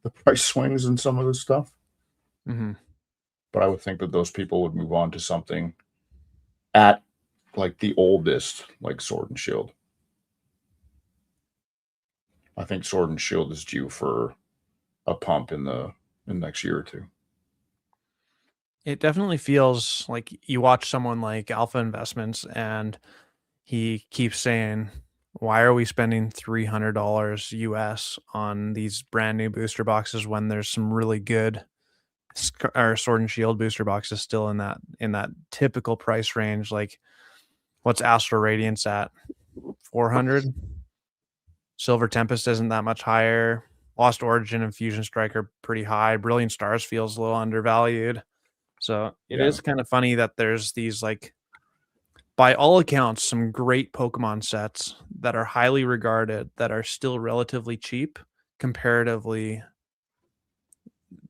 the price swings and some of this stuff. But I would think that those people would move on to something at like the oldest, like Sword and Shield. I think Sword and Shield is due for a pump in the next year or two. It definitely feels like you watch someone like Alpha Investments and he keeps saying, why are we spending $300 US on these brand new booster boxes when there's some really good or Sword and Shield booster boxes still in that typical price range? Like, what's Astral Radiance at? 400. Silver Tempest isn't that much higher. Lost Origin and Fusion Strike are pretty high. Brilliant Stars feels a little undervalued. So it is kind of funny that there's these, like, by all accounts, some great Pokemon sets that are highly regarded that are still relatively cheap comparatively,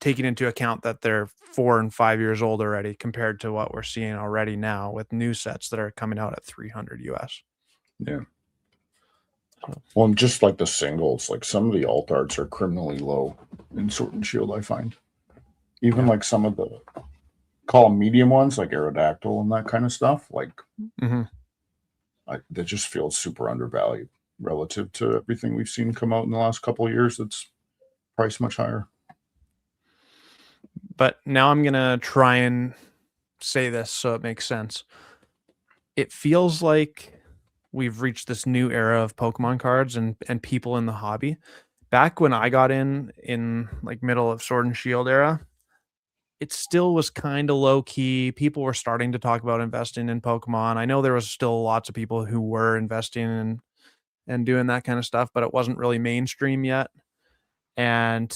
taking into account that they're 4 and 5 years old already compared to what we're seeing already now with new sets that are coming out at 300 US. Yeah. Well, just like the singles, like some of the alt arts are criminally low in Sword and Shield, I find. Even like some of the call them medium ones, like Aerodactyl and that kind of stuff, like that just feels super undervalued relative to everything we've seen come out in the last couple of years. That's priced much higher. But now I'm gonna try and say this so it makes sense. It feels like we've reached this new era of Pokemon cards and people in the hobby. Back when I got in like middle of Sword and Shield era, it still was kind of low key. People were starting to talk about investing in Pokemon. I know there was still lots of people who were investing and doing that kind of stuff, but it wasn't really mainstream yet. And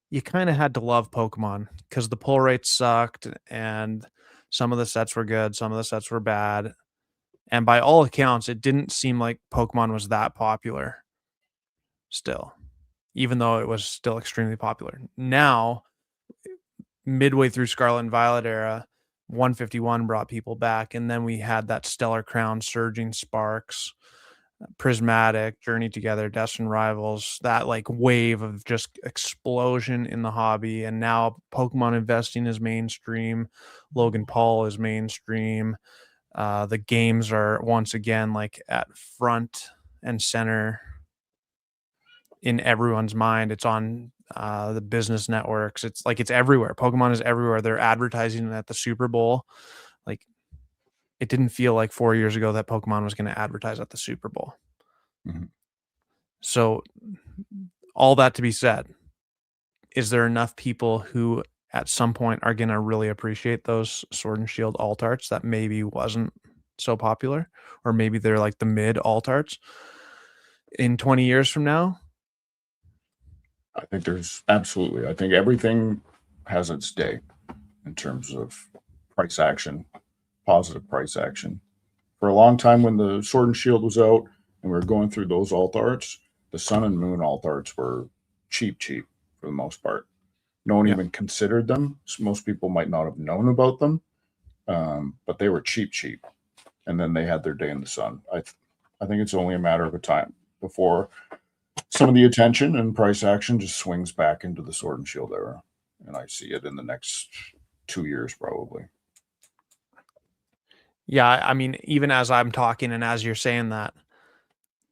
you kind of had to love Pokemon because the pull rates sucked and some of the sets were good, some of the sets were bad. And by all accounts, it didn't seem like Pokemon was that popular still, even though it was still extremely popular. Now, midway through Scarlet and Violet era, 151 brought people back. And then we had that Stellar Crown, Surging Sparks, Prismatic, Journey Together, Destined Rivals, that like wave of just explosion in the hobby. And now Pokemon investing is mainstream. Logan Paul is mainstream. The games are once again like at front and center in everyone's mind. It's on the business networks. It's like it's everywhere. Pokemon is everywhere. They're advertising at the Super Bowl. Like, it didn't feel like 4 years ago that Pokemon was going to advertise at the Super Bowl. So all that to be said, is there enough people who at some point are going to really appreciate those Sword and Shield alt arts that maybe wasn't so popular, or maybe they're like the mid alt arts in 20 years from now? I think there's absolutely. I think everything has its day in terms of price action, positive price action. For a long time, when the Sword and Shield was out and we were going through those alt arts, the Sun and Moon alt arts were cheap for the most part. No one even considered them. So most people might not have known about them, but they were cheap. And then they had their day in the sun. I think it's only a matter of a time before some of the attention and price action just swings back into the Sword and Shield era. And I see it in the next 2 years, probably. Yeah, I mean, even as I'm talking and as you're saying that,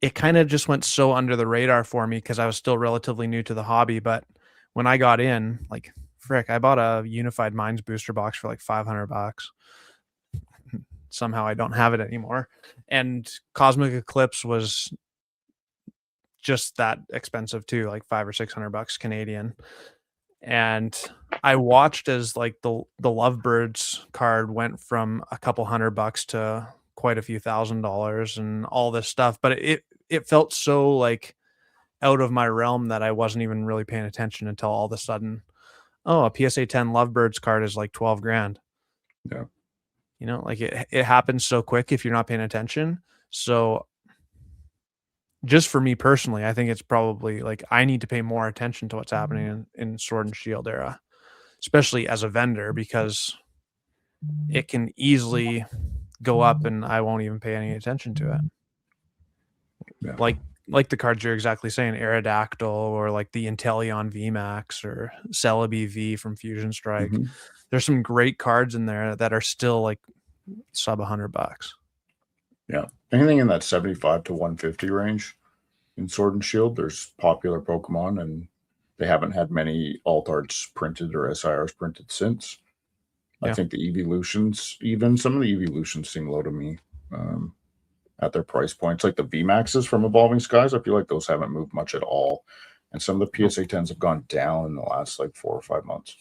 it kind of just went so under the radar for me because I was still relatively new to the hobby. But when I got in, like, frick, I bought a Unified Minds booster box for like $500. Somehow I don't have it anymore. And Cosmic Eclipse was just that expensive too, like $500 or $600 Canadian. And I watched as like the Lovebirds card went from a couple $100 to quite a few $1,000s and all this stuff. But it felt so like out of my realm that I wasn't even really paying attention until all of a sudden, oh, a PSA 10 Lovebirds card is like 12 grand. Yeah. You know, like it happens so quick if you're not paying attention. So just for me personally, I think it's probably like I need to pay more attention to what's happening in Sword and Shield era, especially as a vendor, because it can easily go up and I won't even pay any attention to it. Yeah. Like the cards you're exactly saying, Aerodactyl, or like the Inteleon VMAX or Celebi V from Fusion Strike. There's some great cards in there that are still like sub $100. Yeah. Anything in that 75 to 150 range in Sword and Shield. There's popular Pokemon, and they haven't had many alt arts printed or SIRs printed since. I think the evolutions, even some of the evolutions, seem low to me at their price points. Like the VMAXs from Evolving Skies, I feel like those haven't moved much at all. And some of the PSA 10s have gone down in the last like 4 or 5 months.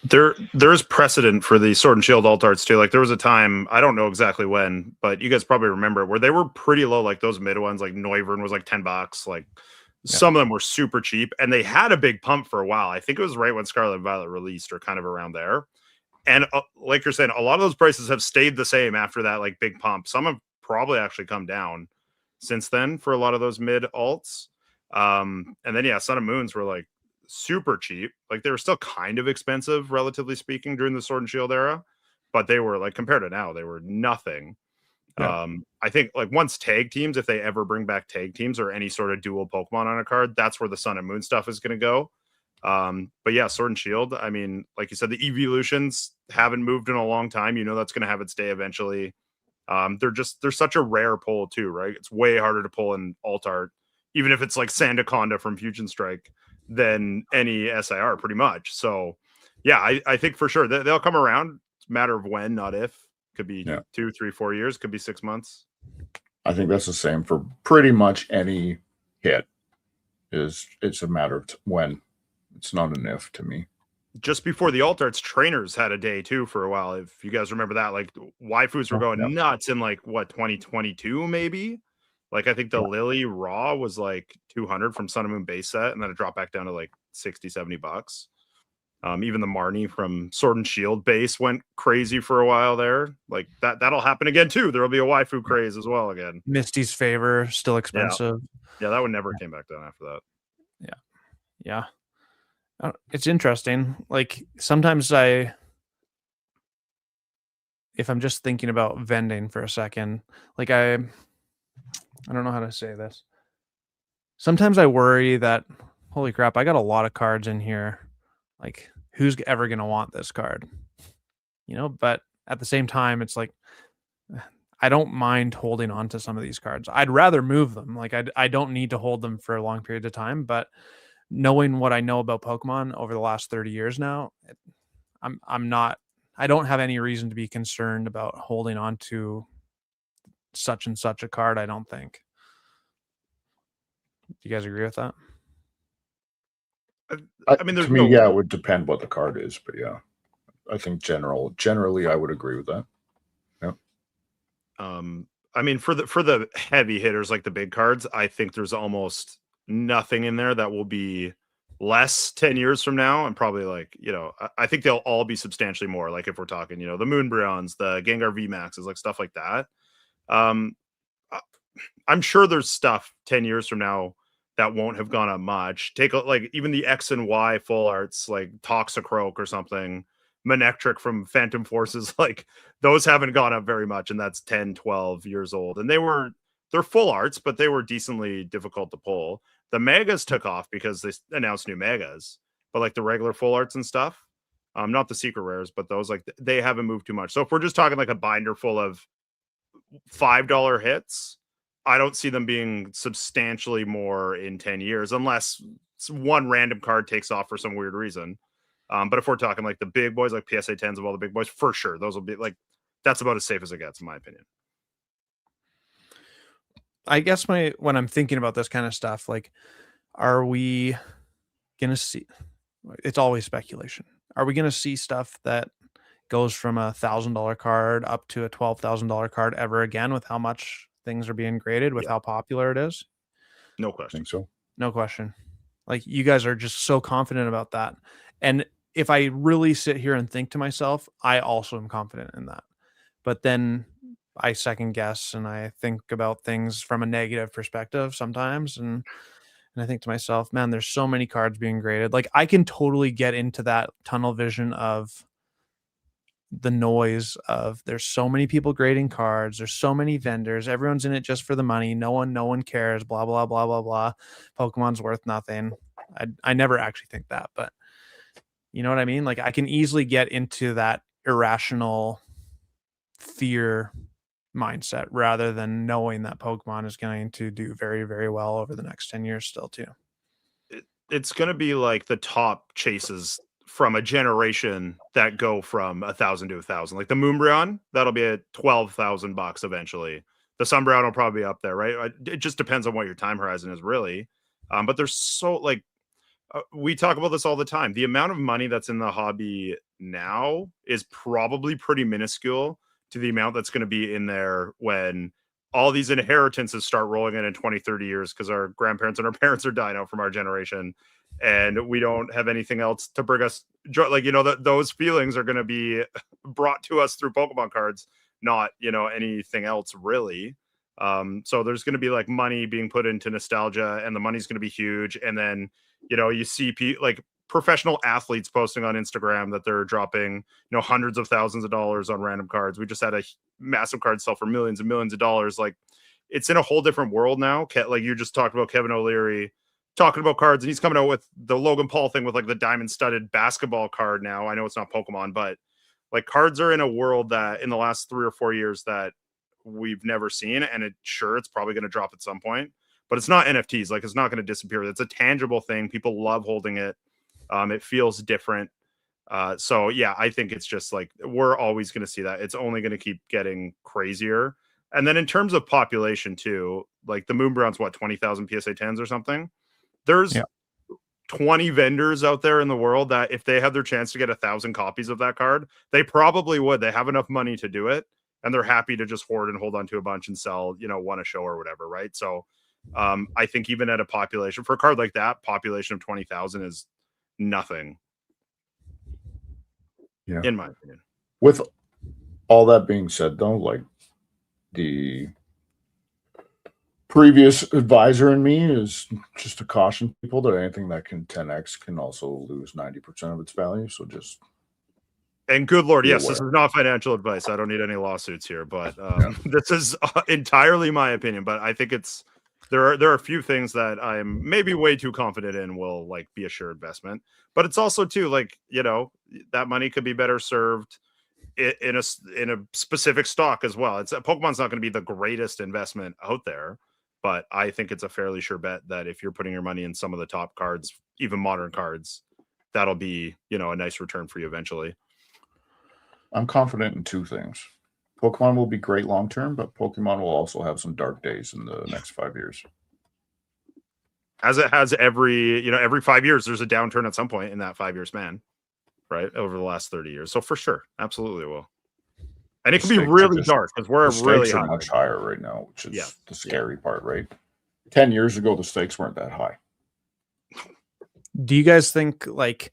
There's precedent for the Sword and Shield alt arts too. Like there was a time, I don't know exactly when, but you guys probably remember it, where they were pretty low. Like those mid ones, like Noivern was like $10. Like some of them were super cheap, and they had a big pump for a while. I think it was right when Scarlet and Violet released, or kind of around there. And like you're saying, a lot of those prices have stayed the same after that like big pump. Some have probably actually come down since then for a lot of those mid alts. And then Sun and Moons were like super cheap. Like they were still kind of expensive, relatively speaking, during the Sword and Shield era, but they were like, compared to now, they were nothing. I think like once tag teams, if they ever bring back tag teams or any sort of dual Pokemon on a card, that's where the Sun and Moon stuff is going to go. But yeah, Sword and Shield, I mean, like you said, the evolutions haven't moved in a long time. You know that's going to have its day eventually. They're such a rare pull too, right? It's way harder to pull in alt art, even if it's like Sandaconda from Fusion Strike, than any SIR pretty much. So yeah, I think for sure they'll come around. It's a matter of when, not if. Could be 2, 3, 4 years, could be 6 months. I think that's the same for pretty much any hit. It's a matter of when. It's not an if to me. Just before the alt arts, trainers had a day too for a while. If you guys remember that, like waifus were going nuts in like what 2022 maybe. Like I think the Lily Raw was like 200 from Sun and Moon base set, and then it dropped back down to like 60, $70. Even the Marnie from Sword and Shield base went crazy for a while there. Like that'll happen again too. There'll be a waifu craze as well again. Misty's Favor, still expensive. Yeah, that one never came back down after that. Yeah. It's interesting. Like sometimes if I'm just thinking about vending for a second, like I don't know how to say this. Sometimes I worry that, holy crap, I got a lot of cards in here. Like who's ever going to want this card? But at the same time, it's like, I don't mind holding on to some of these cards. I'd rather move them. Like I don't need to hold them for a long period of time, but knowing what I know about Pokemon over the last 30 years now, I don't have any reason to be concerned about holding on to such and such a card, I don't think. Do you guys agree with that? I mean, to me, it would depend what the card is, but yeah, I think generally I would agree with that. Yeah. I mean, for the heavy hitters, like the big cards, I think there's almost nothing in there that will be less 10 years from now, and probably like, I think they'll all be substantially more. Like if we're talking, the Moonbreons, the Gengar VMAXs, like stuff like that. I'm sure there's stuff 10 years from now that won't have gone up much. Take like even the X and Y full arts, like Toxicroak or something, Manectric from Phantom Forces, like those haven't gone up very much, and that's 10, 12 years old. And they're full arts, but they were decently difficult to pull. The Megas took off because they announced new Megas, but like the regular full arts and stuff, not the secret rares, but those, like they haven't moved too much. So if we're just talking like a binder full of $5 hits, I don't see them being substantially more in 10 years, unless one random card takes off for some weird reason. But if we're talking like the big boys, like PSA 10s of all the big boys, for sure, those will be like, that's about as safe as it gets, in my opinion. I guess when I'm thinking about this kind of stuff, like, are we going to see, it's always speculation. Are we going to see stuff that goes from $1,000 card up to a $12,000 card ever again with how much things are being graded, with how popular it is? No question. I think so. No question. Like you guys are just so confident about that. And if I really sit here and think to myself, I also am confident in that. But then I second guess and I think about things from a negative perspective sometimes. And I think to myself, man, there's so many cards being graded. Like I can totally get into that tunnel vision of the noise of there's so many people grading cards. There's so many vendors. Everyone's in it just for the money. No one cares. Blah, blah, blah, blah, blah. Pokemon's worth nothing. I never actually think that, but you know what I mean? Like I can easily get into that irrational fear mindset rather than knowing that Pokemon is going to do very, very well over the next 10 years still too. It's going to be like the top chases from a generation that go from 1,000 to 1,000. Like the Moonbryon, that'll be at $12,000 eventually. The Sunbrown will probably be up there, right? It just depends on what your time horizon is, really. But there's so like we talk about this all the time. The amount of money that's in the hobby now is probably pretty minuscule to the amount that's going to be in there when all these inheritances start rolling in 20, 30 years because our grandparents and our parents are dying out from our generation and we don't have anything else to bring us joy. Like, those feelings are going to be brought to us through Pokemon cards, not, anything else really. So there's going to be like money being put into nostalgia and the money's going to be huge. And then, you see like professional athletes posting on Instagram that they're dropping, hundreds of thousands of dollars on random cards. We just had a massive card sell for millions and millions of dollars. Like it's in a whole different world now. Like you just talked about Kevin O'Leary talking about cards and he's coming out with the Logan Paul thing with like the diamond studded basketball card now. I know it's not Pokemon, but like cards are in a world that in the last 3 or 4 years that we've never seen. And it's probably going to drop at some point, but it's not NFTs. Like it's not going to disappear. It's a tangible thing. People love holding it. It feels different. So yeah, I think it's just like, we're always going to see that. It's only going to keep getting crazier. And then in terms of population too, like the Moonbrown's 20,000 PSA 10s or something. There's 20 vendors out there in the world that if they had their chance to get 1,000 copies of that card, they probably would. They have enough money to do it. And they're happy to just hoard and hold on to a bunch and sell, one a show or whatever. Right. So I think even at a population for a card like that, population of 20,000 is nothing. Yeah. In my opinion. With all that being said, though, like the previous advisor in me is just to caution people that anything that can 10x can also lose 90% of its value. So just. And good Lord, yes, this is not financial advice. I don't need any lawsuits here, but this is entirely my opinion. But I think there are a few things that I'm maybe way too confident in will like be a sure investment. But it's also too like, that money could be better served in a specific stock as well. Pokemon's not going to be the greatest investment out there, but I think it's a fairly sure bet that if you're putting your money in some of the top cards, even modern cards, that'll be, a nice return for you eventually. I'm confident in two things. Pokemon will be great long term, but Pokemon will also have some dark days in the next 5 years. As it has every 5 years, there's a downturn at some point in that 5 year span, right? Over the last 30 years. So for sure, absolutely it will. And it can be really dark because we're really high. Much higher right now, which is the scary part, right? 10 years ago, the stakes weren't that high. Do you guys think like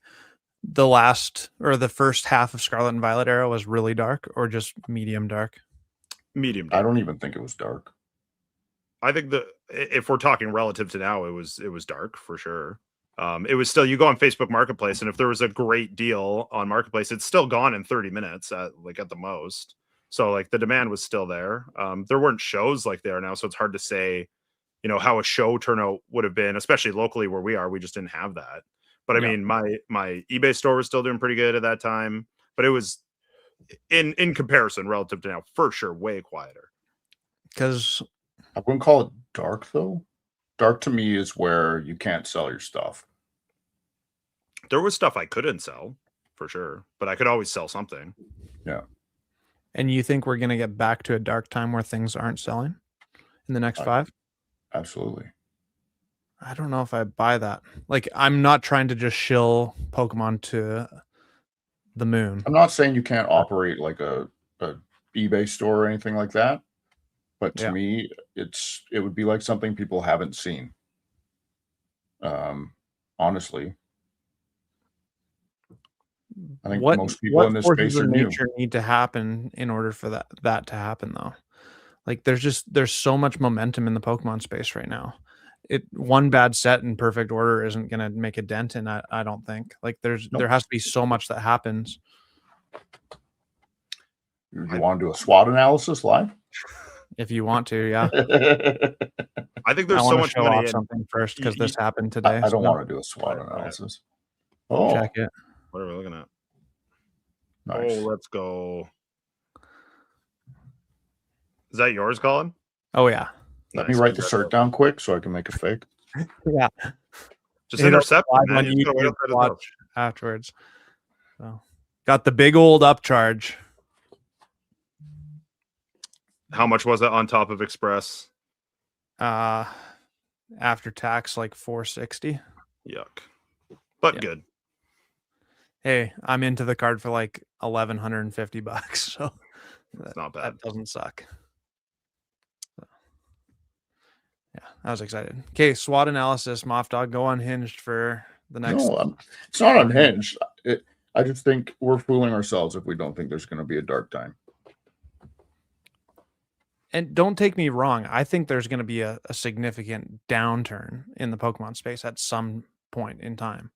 the last or the first half of Scarlet and Violet era was really dark or just medium dark? Medium dark. I don't even think it was dark. I think if we're talking relative to now, it was dark for sure. It was still, you go on Facebook Marketplace, and if there was a great deal on Marketplace, it's still gone in 30 minutes at the most. So like the demand was still there. There weren't shows like they are now, so it's hard to say, how a show turnout would have been, especially locally where we are. We just didn't have that. But I mean, my eBay store was still doing pretty good at that time, but it was in comparison relative to now, for sure, way quieter. Because I wouldn't call it dark though. Dark to me is where you can't sell your stuff. There was stuff I couldn't sell for sure, but I could always sell something. Yeah. And you think we're going to get back to a dark time where things aren't selling in the next 5? Absolutely. I don't know if I buy that. Like, I'm not trying to just shill Pokemon to the moon. I'm not saying you can't operate like a eBay store or anything like that, but to me, it would be like something people haven't seen. Honestly, I think most people in this space are new. Nature need to happen in order for that to happen, though. Like, there's so much momentum in the Pokemon space right now. One bad set in perfect order isn't going to make a dent in it, I don't think. Like there has to be so much that happens. You want to do a SWOT analysis live? If you want to, yeah. I think there's so much money in something first because this happened today. I don't want to do a SWOT analysis. Oh, check it. What are we looking at? Nice. Oh, let's go. Is that yours, Colin? Oh yeah. Let me write the cert down quick so I can make a fake. Yeah. Just intercept live man. on You just gotta wait YouTube, outside his house. watch afterwards. So got the big old upcharge. How much was it on top of Express? After tax, like 460. Yuck. But Yeah. good. Hey, I'm into the card for like $1,150, so It's not bad. that doesn't suck. So, yeah, I was excited. Okay, SWOT analysis, Moff Dog, go unhinged for the next. No, it's not unhinged. I just think we're fooling ourselves if we don't think there's going to be a dark time. And don't take me wrong, I think there's going to be a significant downturn in the Pokemon space at some point in time.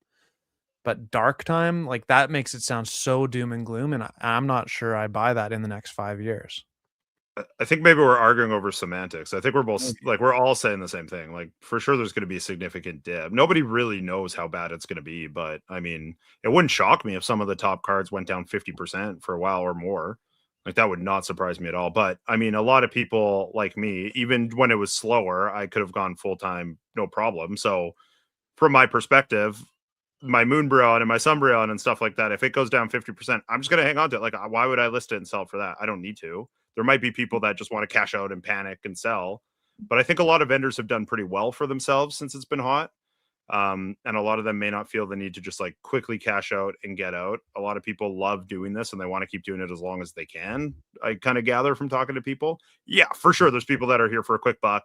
But dark time, like that makes it sound so doom and gloom, and I'm not sure I buy that in the next 5 years. I think maybe we're arguing over semantics. I think we're both like we're all saying the same thing. Like for sure there's going to be a significant dip. Nobody really knows how bad it's going to be, but I mean, it wouldn't shock me if some of the top cards went down 50% for a while or more. Like that would not surprise me at all. But I mean, a lot of people like me, even when it was slower, I could have gone full time, no problem. So from my perspective, my Moonbreon and my Sunbreon and stuff like that, if it goes down 50%, I'm just going to hang on to it. Like, why would I list it and sell it for that? I don't need to. There might be people that just want to cash out and panic and sell. But I think a lot of vendors have done pretty well for themselves since it's been hot. And a lot of them may not feel the need to just like quickly cash out and get out. A lot of people love doing this and they want to keep doing it as long as they can. I kind of gather from talking to people. Yeah, for sure. There's people that are here for a quick buck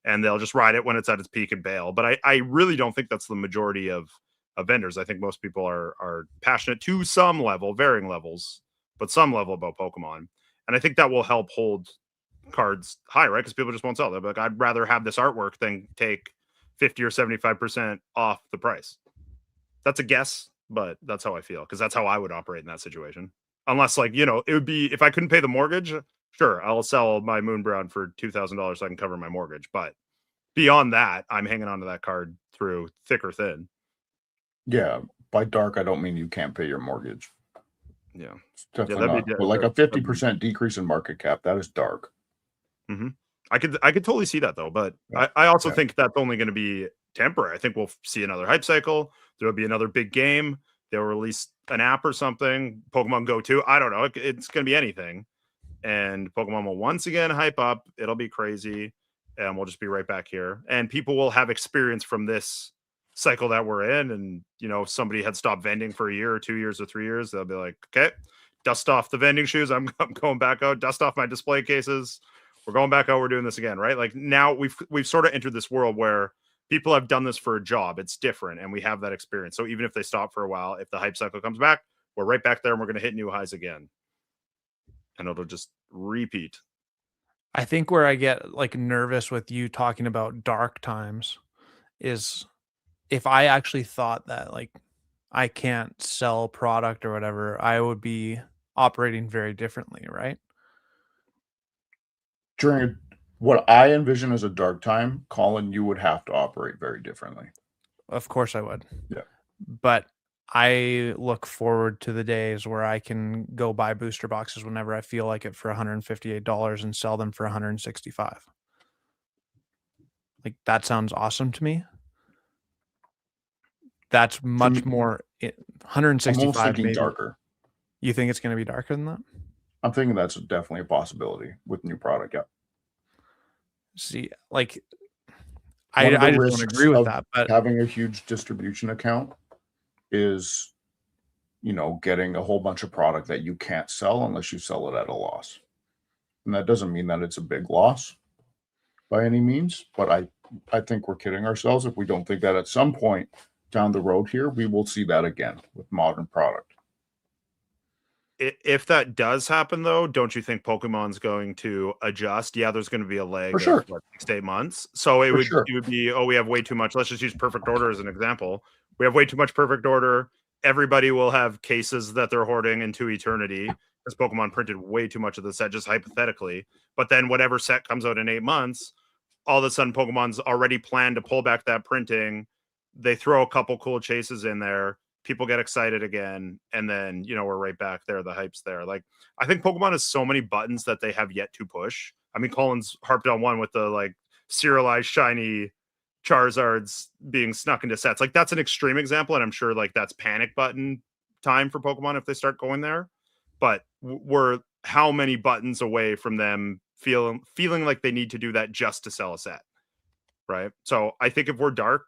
and they'll just ride it when it's at its peak and bail. But I really don't think that's the majority of vendors. I think most people are passionate to some level, varying levels, but some level about Pokemon. And I think that will help hold cards high, right? Because people just won't sell. They'll be like, I'd rather have this artwork than take 50 or 75% off the price. That's a guess, but that's how I feel, because that's how I would operate in that situation. Unless, like, you know, it would be if I couldn't pay the mortgage, sure, I'll sell my Moonbrown for $2,000 so I can cover my mortgage. But beyond that, I'm hanging on to that card through thick or thin. Yeah, by dark, I don't mean you can't pay your mortgage. Yeah, it's definitely not. But like a 50% decrease in market cap, that is dark. Mm-hmm. I could totally see that though, but yeah. I also think that's only going to be temporary. I think we'll see another hype cycle. There'll be another big game. They'll release an app or something. Pokemon Go 2. I don't know. It's going to be anything. And Pokemon will once again hype up. It'll be crazy. And we'll just be right back here. And people will have experience from this cycle that we're in. And, you know, somebody had stopped vending for a year or 2 years or 3 years. They'll be like, okay, dust off the vending shoes. I'm going back out. Dust off my display cases. We're going back out. We're doing this again, right? Like now we've sort of entered this world where people have done this for a job. It's different, and we have that experience. So even if they stop for a while, if the hype cycle comes back, we're right back there, and we're going to hit new highs again, and it'll just repeat. I think where I get like nervous with you talking about dark times is if I actually thought that like I can't sell product or whatever, I would be operating very differently, right? During what I envision as a dark time, Colin, you would have to operate very differently. Of course I would. Yeah. But I look forward to the days where I can go buy booster boxes whenever I feel like it for $158 and sell them for $165. Like that sounds awesome to me. That's much more 165 maybe. Darker. You think it's going to be darker than that? I'm thinking that's definitely a possibility with new product. Yeah. See, like I just don't agree with that. But having a huge distribution account is, you know, getting a whole bunch of product that you can't sell unless you sell it at a loss. And that doesn't mean that it's a big loss by any means, but I think we're kidding ourselves if we don't think that at some point down the road here, we will see that again with modern product. If that does happen, though, don't you think Pokemon's going to adjust? Yeah, there's going to be a lag for sure. Of 6 to 8 months. So it would be, oh, we have way too much. Let's just use Perfect Order as an example. We have way too much Perfect Order. Everybody will have cases that they're hoarding into eternity because Pokemon printed way too much of the set, just hypothetically. But then whatever set comes out in 8 months, all of a sudden Pokemon's already planned to pull back that printing. They throw a couple cool chases in there. people get excited again, and then we're right back there. The hype's there. Like, I think Pokemon has so many buttons that they have yet to push. I mean, Colin's harped on one with the like serialized shiny Charizards being snuck into sets. Like, that's an extreme example, and I'm sure like that's panic button time for Pokemon if they start going there. But we're how many buttons away from them feeling like they need to do that just to sell a set, right? So I think if we're dark,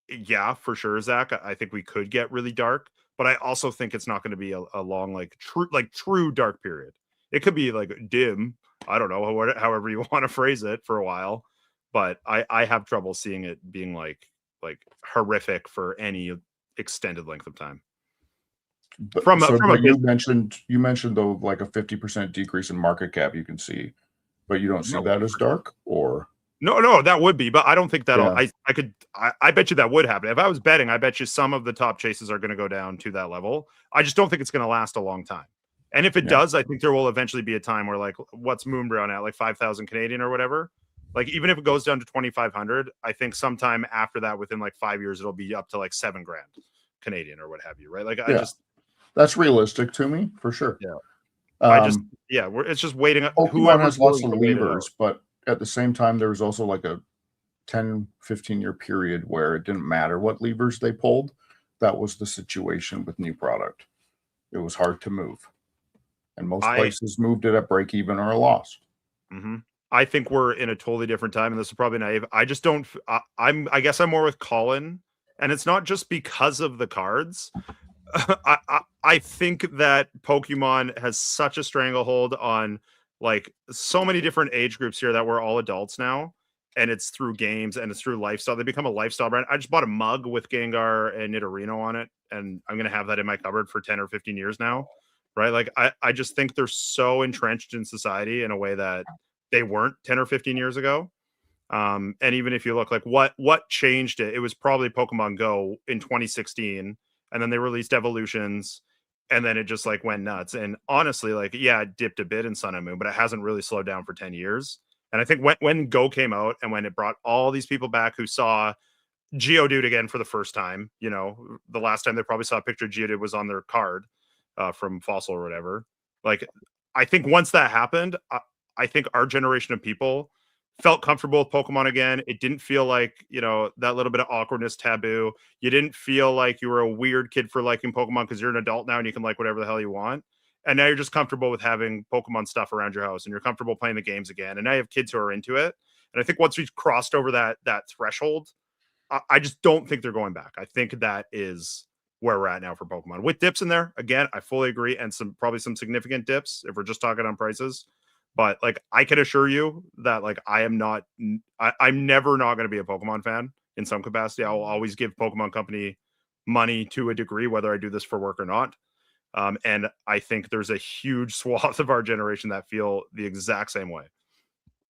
yeah, for sure, Zach, I think we could get really dark, but I also think it's not going to be a long like true dark period. It could be like dim, I don't know, however you want to phrase it, for a while, but I have trouble seeing it being like horrific for any extended length of time. But you mentioned though, like a 50% decrease in market cap you can see, but you don't see that as dark, or no, that would be, but I don't think that'll. Yeah. I bet you that would happen. If I was betting, I bet you some of the top chases are going to go down to that level. I just don't think it's going to last a long time. And if it does, I think there will eventually be a time where, like, what's Moonbrown at, like 5,000 Canadian or whatever. Like, even if it goes down to 2,500, I think sometime after that, within like 5 years, it'll be up to like $7,000 Canadian or what have you, right? Like, that's realistic to me for sure. Yeah, it's just waiting. Pokemon has lots of levers, but at the same time, there was also like a 10-15 year period where it didn't matter what levers they pulled. That was the situation with new product. It was hard to move, and most places moved it at break even or a loss. Mm-hmm. I think we're in a totally different time, and this is probably naive. I just don't. I guess I'm more with Colin, and it's not just because of the cards. I think that Pokemon has such a stranglehold on like so many different age groups here that we're all adults now, and it's through games and it's through lifestyle. They become a lifestyle brand. I just bought a mug with Gengar and Nidorino on it, and I'm gonna have that in my cupboard for 10 or 15 years now, right? Like, I just think they're so entrenched in society in a way that they weren't 10 or 15 years ago. And even if you look like what changed it, it was probably Pokemon Go in 2016, and then they released Evolutions, and then it just like went nuts. And honestly, like, yeah, it dipped a bit in Sun and Moon, but it hasn't really slowed down for 10 years. And I think when Go came out and when it brought all these people back who saw Geodude again for the first time, the last time they probably saw a picture of Geodude was on their card from Fossil or whatever. Like, I think once that happened, I think our generation of people felt comfortable with Pokemon again. It didn't feel like, that little bit of awkwardness taboo. You didn't feel like you were a weird kid for liking Pokemon because you're an adult now and you can like whatever the hell you want. And now you're just comfortable with having Pokemon stuff around your house and you're comfortable playing the games again. And now you have kids who are into it. And I think once we've crossed over that threshold, I just don't think they're going back. I think that is where we're at now for Pokemon. With dips in there, again, I fully agree. And probably some significant dips if we're just talking on prices. But like, I can assure you that like I'm never not going to be a Pokemon fan in some capacity. I'll always give Pokemon Company money to a degree, whether I do this for work or not. And I think there's a huge swath of our generation that feel the exact same way.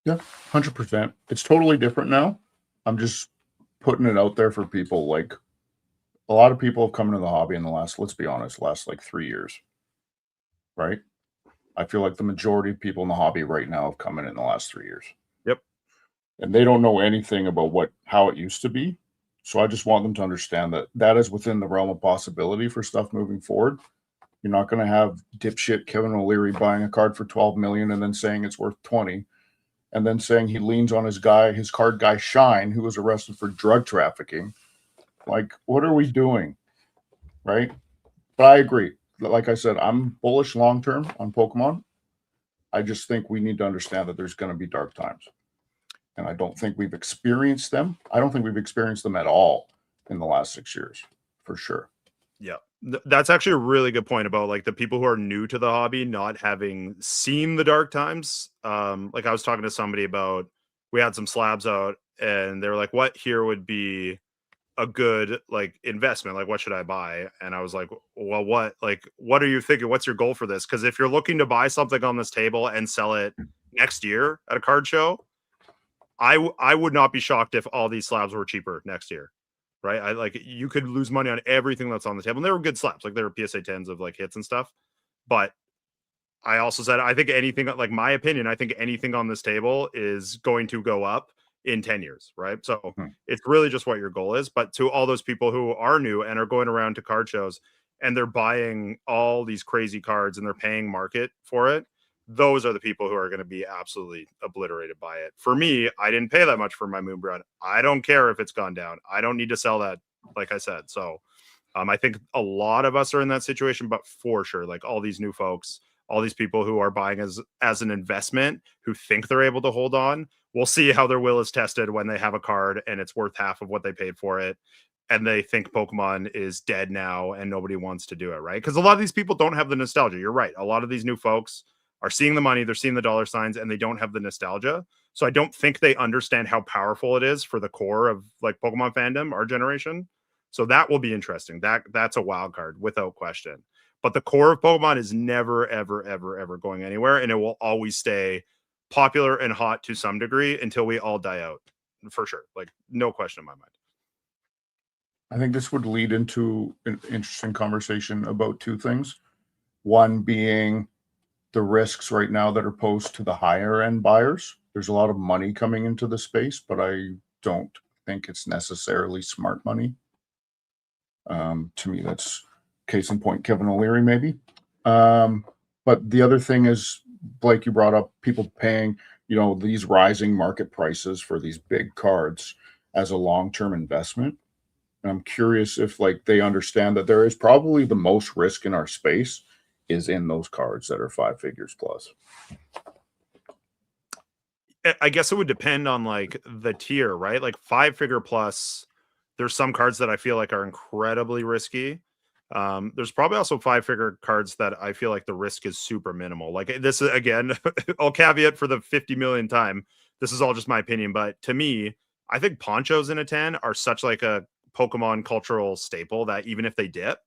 Yeah, 100%. It's totally different now. I'm just putting it out there for people. Like, a lot of people have come into the hobby in the last like 3 years, right? I feel like the majority of people in the hobby right now have come in the last 3 years. Yep. And they don't know anything about how it used to be. So I just want them to understand that that is within the realm of possibility for stuff moving forward. You're not going to have dipshit Kevin O'Leary buying a card for 12 million and then saying it's worth 20, and then saying he leans on his card guy Shine, who was arrested for drug trafficking. Like, what are we doing? Right? But I agree. Like I said, I'm bullish long term on Pokemon. I just think we need to understand that there's going to be dark times. And I don't think we've experienced them. I don't think we've experienced them at all in the last 6 years, for sure. Yeah. That's actually a really good point about like the people who are new to the hobby not having seen the dark times. Like, I was talking to somebody about, we had some slabs out and they were like, what here would be a good like investment? Like, what should I buy? And I was like, well, what are you thinking? What's your goal for this? Because if you're looking to buy something on this table and sell it next year at a card show, I would not be shocked if all these slabs were cheaper next year. Right? You could lose money on everything that's on the table. And they were good slabs. Like, there were PSA 10s of like hits and stuff. But I also said, I think anything, like, my opinion, I think anything on this table is going to go up in 10 years. Right. So it's really just what your goal is. But to all those people who are new and are going around to card shows, and they're buying all these crazy cards and they're paying market for it, those are the people who are going to be absolutely obliterated by it. For me, I didn't pay that much for my Moonbrood. I don't care if it's gone down. I don't need to sell that, like I said. So I think a lot of us are in that situation, but for sure, like all these new folks, all these people who are buying as an investment, who think they're able to hold on, we'll see how their will is tested when they have a card and it's worth half of what they paid for it, and they think Pokemon is dead now and nobody wants to do it, right? Because a lot of these people don't have the nostalgia. You're right. A lot of these new folks are seeing the money, they're seeing the dollar signs, and they don't have the nostalgia. So I don't think they understand how powerful it is for the core of like Pokemon fandom, our generation. So that will be interesting. That's a wild card without question. But the core of Pokemon is never, ever, ever, ever going anywhere, and it will always stay popular and hot to some degree until we all die out, for sure. Like no question in my mind. I think this would lead into an interesting conversation about two things. One being the risks right now that are posed to the higher end buyers. There's a lot of money coming into the space, but I don't think it's necessarily smart money. To me, that's case in point, Kevin O'Leary, maybe. But the other thing is, Blake, you brought up people paying, these rising market prices for these big cards as a long-term investment. And I'm curious if they understand that there is probably the most risk in our space is in those cards that are 5 figures plus. I guess it would depend on the tier, right? Like 5-figure plus, there's some cards that I feel like are incredibly risky. There's probably also 5-figure cards that I feel like the risk is super minimal. Like this is, again, I'll caveat for the 50 million time. This is all just my opinion, but to me, I think ponchos in a 10 are such like a Pokemon cultural staple that even if they dip,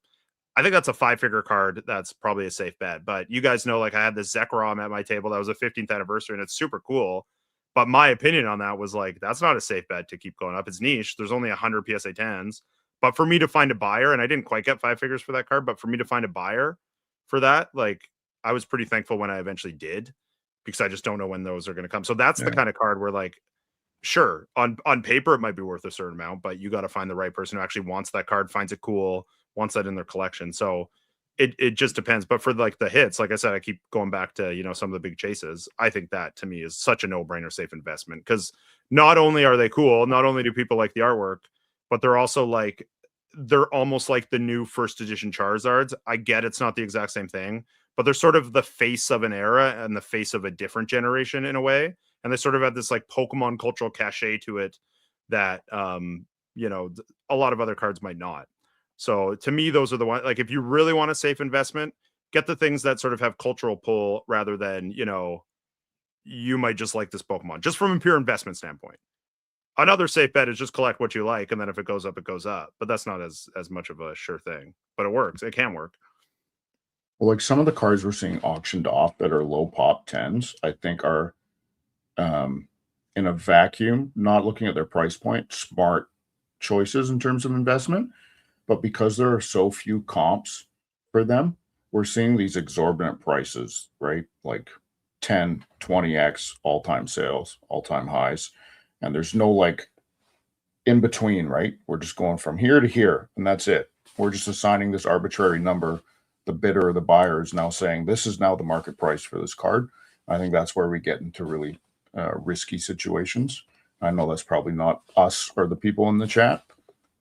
I think that's a 5-figure card. That's probably a safe bet. But you guys know, I had this Zekrom at my table that was a 15th anniversary, and it's super cool. But my opinion on that was that's not a safe bet to keep going up. It's niche. There's only 100 PSA 10s. But for me to find a buyer, and I didn't quite get 5 figures for that card, but for me to find a buyer for that, I was pretty thankful when I eventually did, because I just don't know when those are going to come. So that's the kind of card where sure, on paper, it might be worth a certain amount, but you got to find the right person who actually wants that card, finds it cool, wants that in their collection. So it just depends. But for the hits, like I said, I keep going back to, some of the big chases. I think that to me is such a no-brainer safe investment, because not only are they cool, not only do people like the artwork, but they're also they're almost like the new first edition Charizards. I get it's not the exact same thing, but they're sort of the face of an era and the face of a different generation in a way. And they sort of have this Pokemon cultural cachet to it that, a lot of other cards might not. So to me, those are the ones, if you really want a safe investment, get the things that sort of have cultural pull rather than, you might just like this Pokemon just from a pure investment standpoint. Another safe bet is just collect what you like, and then if it goes up, it goes up. But that's not as much of a sure thing. But it works. It can work. Well, some of the cards we're seeing auctioned off that are low pop 10s, I think are in a vacuum, not looking at their price point, smart choices in terms of investment. But because there are so few comps for them, we're seeing these exorbitant prices, right? 10, 20x all-time sales, all-time highs. And there's no in between, right? We're just going from here to here, and that's it. We're just assigning this arbitrary number. The bidder or the buyer is now saying this is now the market price for this card. I think that's where we get into really risky situations. I know that's probably not us or the people in the chat,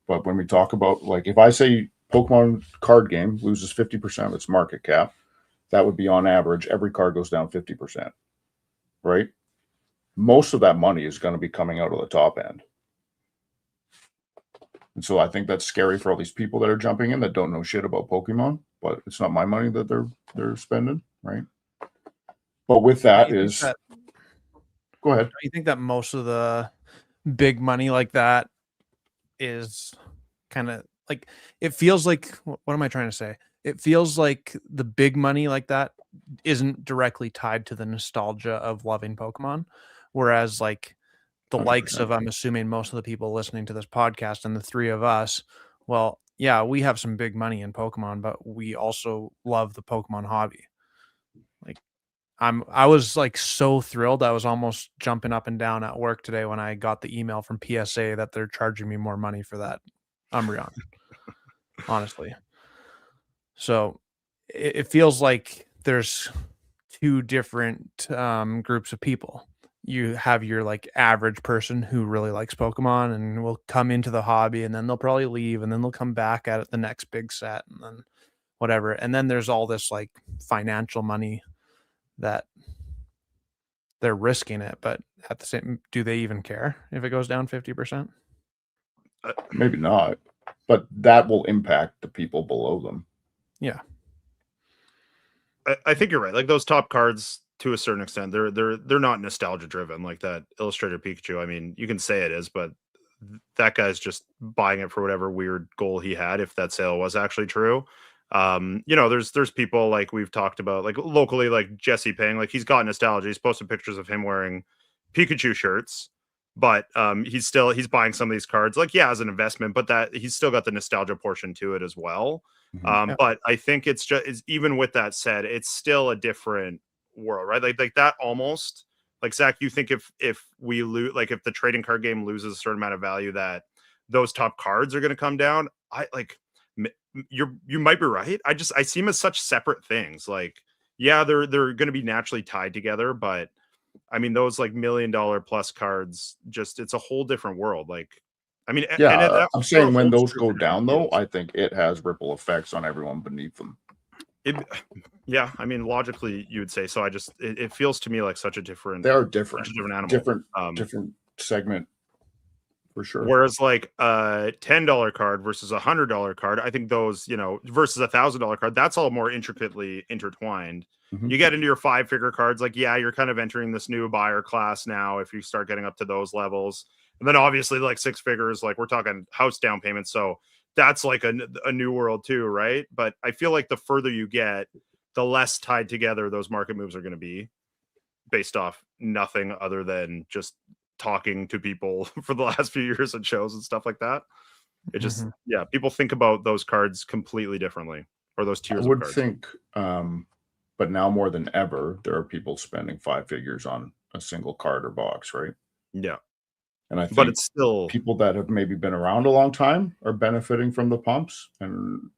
but when we talk about if I say Pokemon card game loses 50% of its market cap, that would be on average every card goes down 50%, right? Most of that money is going to be coming out of the top end. And so I think that's scary for all these people that are jumping in that don't know shit about Pokemon, but it's not my money that they're spending, right? But with that go ahead. You think that most of the big money like that is kind of it feels like, what am I trying to say? It feels like the big money like that isn't directly tied to the nostalgia of loving Pokemon. Whereas the 100%. likes of, I'm assuming most of the people listening to this podcast and the three of us, well, yeah, we have some big money in Pokemon, but we also love the Pokemon hobby. I was so thrilled. I was almost jumping up and down at work today when I got the email from PSA that they're charging me more money for that Umbreon. Honestly. So it feels like there's two different groups of people. You have your like average person who really likes Pokemon and will come into the hobby, and then they'll probably leave, and then they'll come back at it the next big set, and then whatever. And then there's all this like financial money that they're risking it, but at the same, do they even care if it goes down 50%? Maybe not, but that will impact the people below them. Yeah. I think you're right. Like those top cards, to a certain extent, they're not nostalgia driven. Like that Illustrator Pikachu. I mean, you can say it is, but that guy's just buying it for whatever weird goal he had. If that sale was actually true, there's people like we've talked about, like locally, like Jesse Ping. Like he's got nostalgia. He's posted pictures of him wearing Pikachu shirts, but he's buying some of these cards, like as an investment, but that he's still got the nostalgia portion to it as well. Mhm. But I think it's even with that said, it's still a different world, right? Like that almost like Zach, you think if we lose, like if the trading card game loses a certain amount of value, that those top cards are going to come down. You might be right. I see them as such separate things. Like, yeah, they're going to be naturally tied together, but I mean, those like $1 million plus cards, just it's a whole different world. Like, I mean, I'm saying when those go down, though, I think it has ripple effects on everyone beneath them. Yeah, I mean, logically, you would say so. It feels to me like such a different. They are different, animal, different segment for sure. Whereas like a $10 card versus a $100 card, I think those, versus $1,000 card, that's all more intricately intertwined. Mhm. You get into your 5-figure cards, like, you're kind of entering this new buyer class now if you start getting up to those levels. And then obviously like 6 figures, like we're talking house down payments. So that's like a new world too, right? But I feel like the further you get, the less tied together those market moves are going to be, based off nothing other than just talking to people for the last few years at shows and stuff like that. It just, people think about those cards completely differently, or those tiers I would of cards. think, but now more than ever, there are people spending 5 figures on a single card or box, right? Yeah. And I think But it's still people that have maybe been around a long time are benefiting from the pumps and,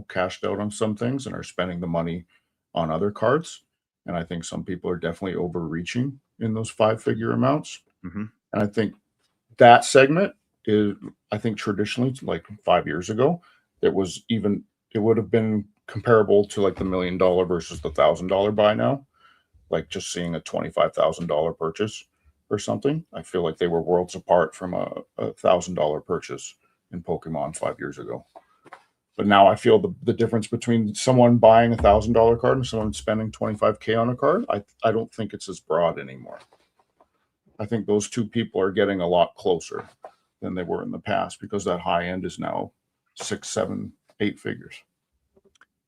cashed out on some things and are spending the money on other cards. And I think some people are definitely overreaching in those 5-figure amounts. Mhm. And I think that segment is, I think traditionally, like 5 years ago, it would have been comparable to like the $1 million versus the $1,000 buy now. Like just seeing a $25,000 purchase or something. I feel like they were worlds apart from a $1,000 purchase in Pokemon 5 years ago. But now I feel the difference between someone buying a $1,000 card and someone spending $25K on a card, I don't think it's as broad anymore. I think those two people are getting a lot closer than they were in the past because that high end is now 6, 7, 8 figures.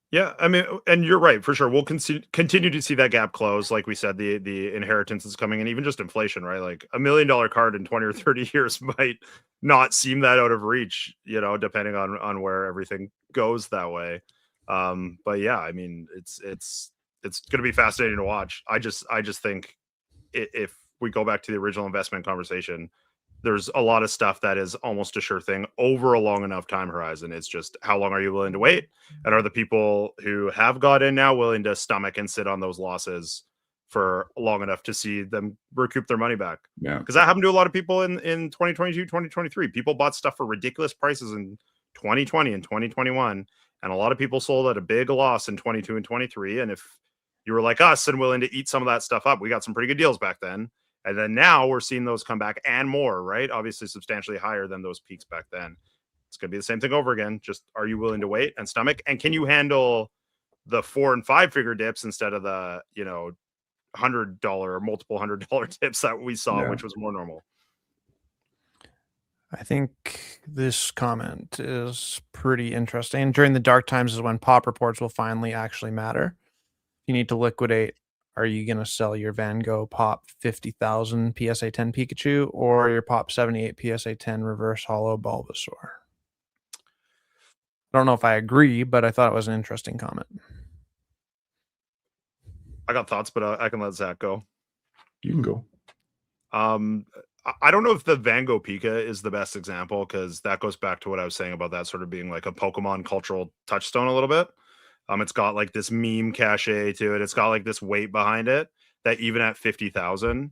Yeah, I mean, and you're right for sure. We'll continue to see that gap close. Like we said, the inheritance is coming, and even just inflation, right? Like $1 million card in 20 or 30 years might not seem that out of reach, depending on where everything goes that way. But yeah, I mean, it's going to be fascinating to watch. I just think if we go back to the original investment conversation, there's a lot of stuff that is almost a sure thing over a long enough time horizon. It's just how long are you willing to wait? And are the people who have got in now willing to stomach and sit on those losses for long enough to see them recoup their money back? Yeah. Because that happened to a lot of people in 2022, 2023. People bought stuff for ridiculous prices in 2020 and 2021. And a lot of people sold at a big loss in 22 and 23. And if you were like us and willing to eat some of that stuff up, we got some pretty good deals back then. And then now we're seeing those come back and more, right? Obviously substantially higher than those peaks back then. It's going to be the same thing over again. Just, are you willing to wait and stomach? And can you handle the 4 and 5 figure dips instead of the, $100 or multiple $100 dips that we saw, which was more normal? I think this comment is pretty interesting. During the dark times is when pop reports will finally actually matter. You need to liquidate. Are you going to sell your Van Gogh Pop 50,000 PSA 10 Pikachu or your Pop 78 PSA 10 Reverse Hollow Bulbasaur? I don't know if I agree, but I thought it was an interesting comment. I got thoughts, but I can let Zach go. You can go. I don't know if the Van Gogh Pika is the best example, because that goes back to what I was saying about that sort of being like a Pokemon cultural touchstone a little bit. It's got like this meme cachet to it. It's got like this weight behind it that even at 50,000,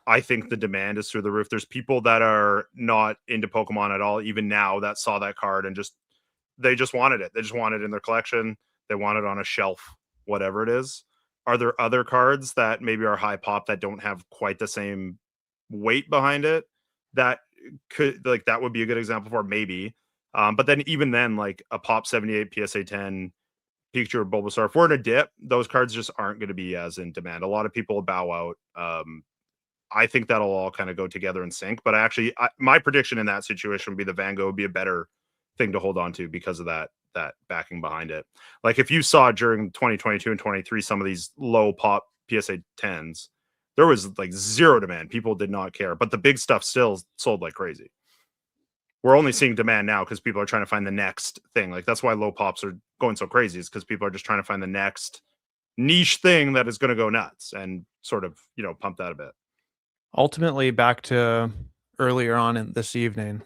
I think the demand is through the roof. There's people that are not into Pokemon at all, even now, that saw that card and they just wanted it. They just want it in their collection. They want it on a shelf, whatever it is. Are there other cards that maybe are high pop that don't have quite the same weight behind it? That could, like, that would be a good example for maybe. But then even then, like a Pop 78 PSA 10 Pikachu or Bulbasaur, if we're in a dip, those cards just aren't going to be as in demand. A lot of people bow out. I think that'll all kind of go together in sync. But my prediction in that situation would be the Van Gogh would be a better thing to hold on to because of that backing behind it. Like if you saw during 2022 and 23 some of these low pop PSA 10s, there was like zero demand. People did not care, but the big stuff still sold like crazy. We're only seeing demand now because people are trying to find the next thing. Like that's why low pops are going so crazy, is because people are just trying to find the next niche thing that is going to go nuts and sort of, pump that a bit. Ultimately, back to earlier on in this evening,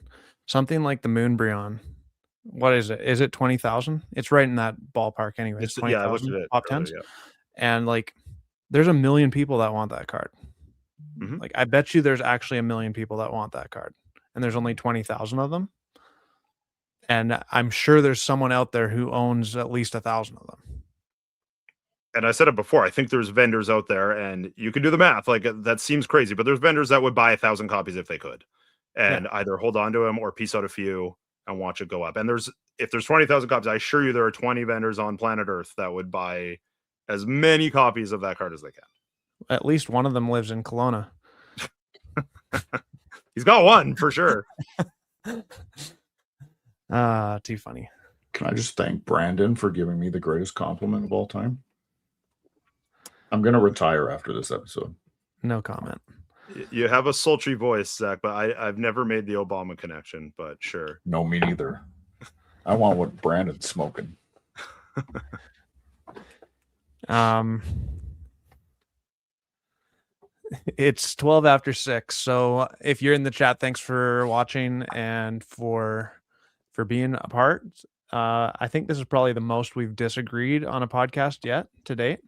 something like the Moonbryon. What is it? Is it 20,000? It's right in that ballpark anyway. It's 20,000 pop 10s. Yeah. And like, there's a million people that want that card. Mm-hmm. Like, I bet you there's actually a million people that want that card. And there's only 20,000 of them. And I'm sure there's someone out there who owns at least 1,000 of them. And I said it before, I think there's vendors out there, and you can do the math. Like that seems crazy, but there's vendors that would buy 1,000 copies if they could, and either hold on to them or piece out a few and watch it go up. And if there's 20,000 copies, I assure you there are 20 vendors on planet Earth that would buy as many copies of that card as they can. At least one of them lives in Kelowna. He's got one for sure. Too funny. Can I just thank Brandon for giving me the greatest compliment of all time? I'm going to retire after this episode. No comment. You have a sultry voice, Zach, but I've never made the Obama connection, but sure. No, me neither. I want what Brandon's smoking. It's 12 after 6. So if you're in the chat, thanks for watching and for being a part. I think this is probably the most we've disagreed on a podcast yet to date.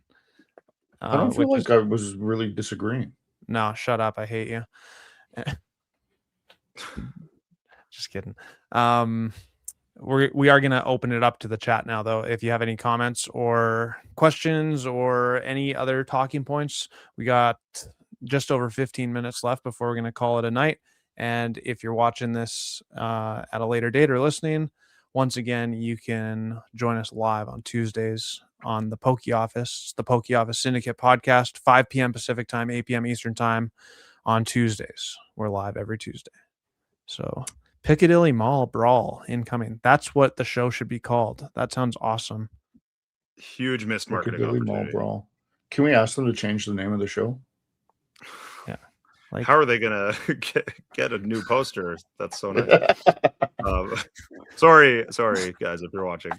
I don't feel like I was really disagreeing. No, shut up. I hate you. Just kidding. We are going to open it up to the chat now, though. If you have any comments or questions or any other talking points, we got just over 15 minutes left before we're going to call it a night. And if you're watching this at a later date or listening, once again, you can join us live on Tuesdays on the Poke Office, the Poke Office Syndicate podcast, 5 p.m. Pacific time, 8 p.m. Eastern time on Tuesdays. We're live every Tuesday. So Piccadilly Mall Brawl incoming. That's what the show should be called. That sounds awesome. Huge missed marketing Piccadilly Mall Brawl. Can we ask them to change the name of the show? Yeah. Like, how are they gonna get a new poster? That's so nice. Sorry, guys, if you're watching.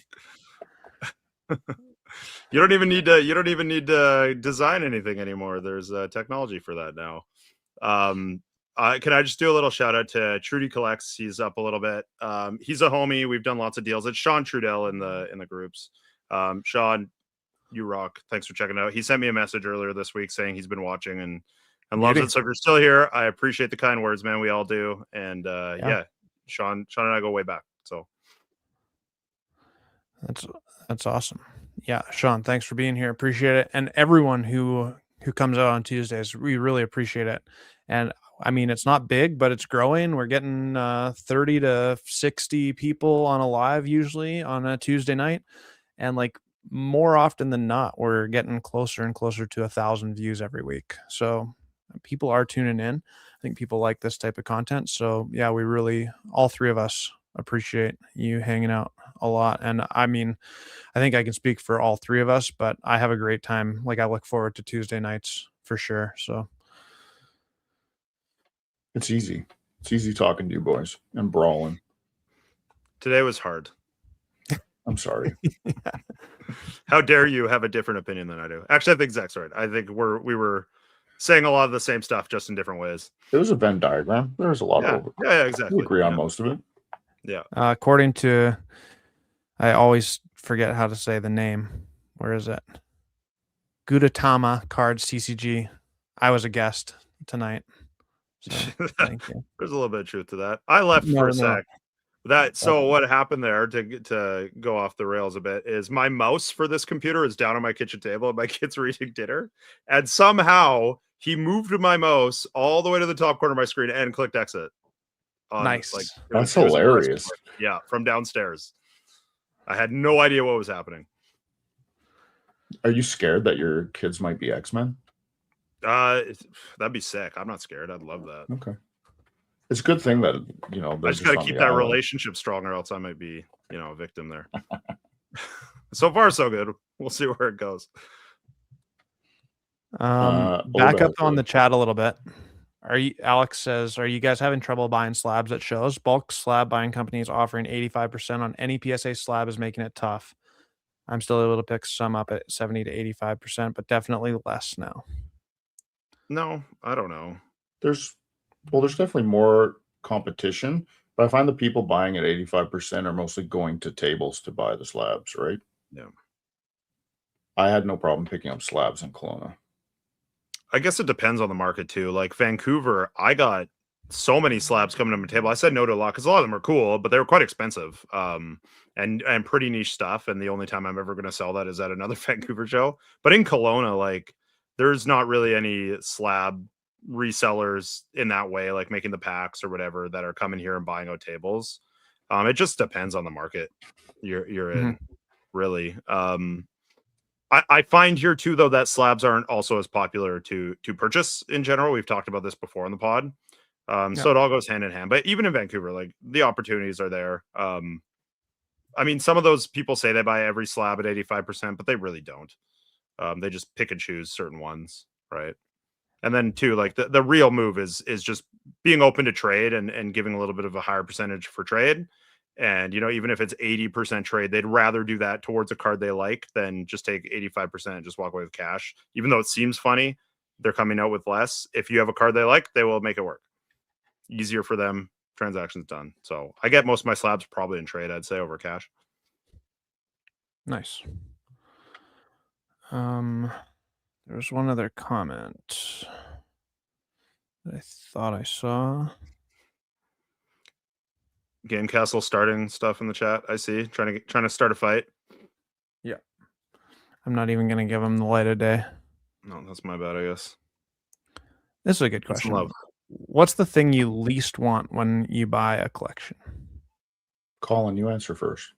You don't even need to design anything anymore. There's technology for that now. Can I just do a little shout out to Trudy Collects? He's up a little bit. He's a homie. We've done lots of deals. It's Sean Trudell in the groups. Sean, you rock. Thanks for checking it out. He sent me a message earlier this week saying he's been watching and loves it. So if you're still here, I appreciate the kind words, man. We all do. And yeah, Sean and I go way back. So that's awesome. Yeah, Sean, thanks for being here. Appreciate it. And everyone who comes out on Tuesdays, we really appreciate it. And I mean, it's not big, but it's growing. We're getting 30 to 60 people on a live usually on a Tuesday night. And like more often than not, we're getting closer and closer to 1,000 views every week. So people are tuning in. I think people like this type of content. So yeah, we really, all three of us, appreciate you hanging out a lot. And I mean, I think I can speak for all three of us, but I have a great time. Like I look forward to Tuesday nights for sure. So it's easy. It's easy talking to you boys and brawling. Today was hard. I'm sorry. How dare you have a different opinion than I do? Actually, I think Zach's right. I think we were saying a lot of the same stuff, just in different ways. It was a Venn diagram. There was a lot of yeah, exactly. We agree on most of it. Yeah. According to, I always forget how to say the name. Where is it? Gudetama Cards TCG. I was a guest tonight. So thank you. There's a little bit of truth to that. I left for a sec. So what happened there, to go off the rails a bit, is my mouse for this computer is down on my kitchen table and my kids are eating dinner, and somehow he moved my mouse all the way to the top corner of my screen and clicked exit. Nice. That's hilarious. Yeah, from downstairs. I had no idea what was happening. Are you scared that your kids might be X-Men? That'd be sick. I'm not scared. I'd love that. Okay. It's a good thing that, I just got to keep that relationship strong, or else I might be, a victim there. So far, so good. We'll see where it goes. Back up on the chat a little bit. Alex says, are you guys having trouble buying slabs at shows? Bulk slab buying companies offering 85% on any PSA slab is making it tough. I'm still able to pick some up at 70 to 85%, but definitely less now. No, I don't know. There's definitely more competition, but I find the people buying at 85% are mostly going to tables to buy the slabs, right? Yeah. I had no problem picking up slabs in Kelowna. I guess it depends on the market too. Like Vancouver, I got so many slabs coming to my table. I said no to a lot because a lot of them are cool, but they were quite expensive, and pretty niche stuff. And the only time I'm ever going to sell that is at another Vancouver show. But in Kelowna, like, there's not really any slab resellers in that way, like making the packs or whatever, that are coming here and buying out tables. It just depends on the market you're in, really. I find here too, though, that slabs aren't also as popular to purchase in general. We've talked about this before on the pod. So it all goes hand in hand. But even in Vancouver, like, the opportunities are there. I mean, some of those people say they buy every slab at 85%, but they really don't. They just pick and choose certain ones, right? And then too, like, the real move is just being open to trade and giving a little bit of a higher percentage for trade. And, even if it's 80% trade, they'd rather do that towards a card they like than just take 85% and just walk away with cash. Even though it seems funny, they're coming out with less. If you have a card they like, they will make it work. Easier for them. Transactions done. So I get most of my slabs probably in trade, I'd say, over cash. Nice. There's one other comment that I thought I saw. Game Castle starting stuff in the chat. I see. Trying to start a fight. Yeah. I'm not even gonna give him the light of day. No, that's my bad, I guess. This is a good question. What's the thing you least want when you buy a collection? Colin, you answer first.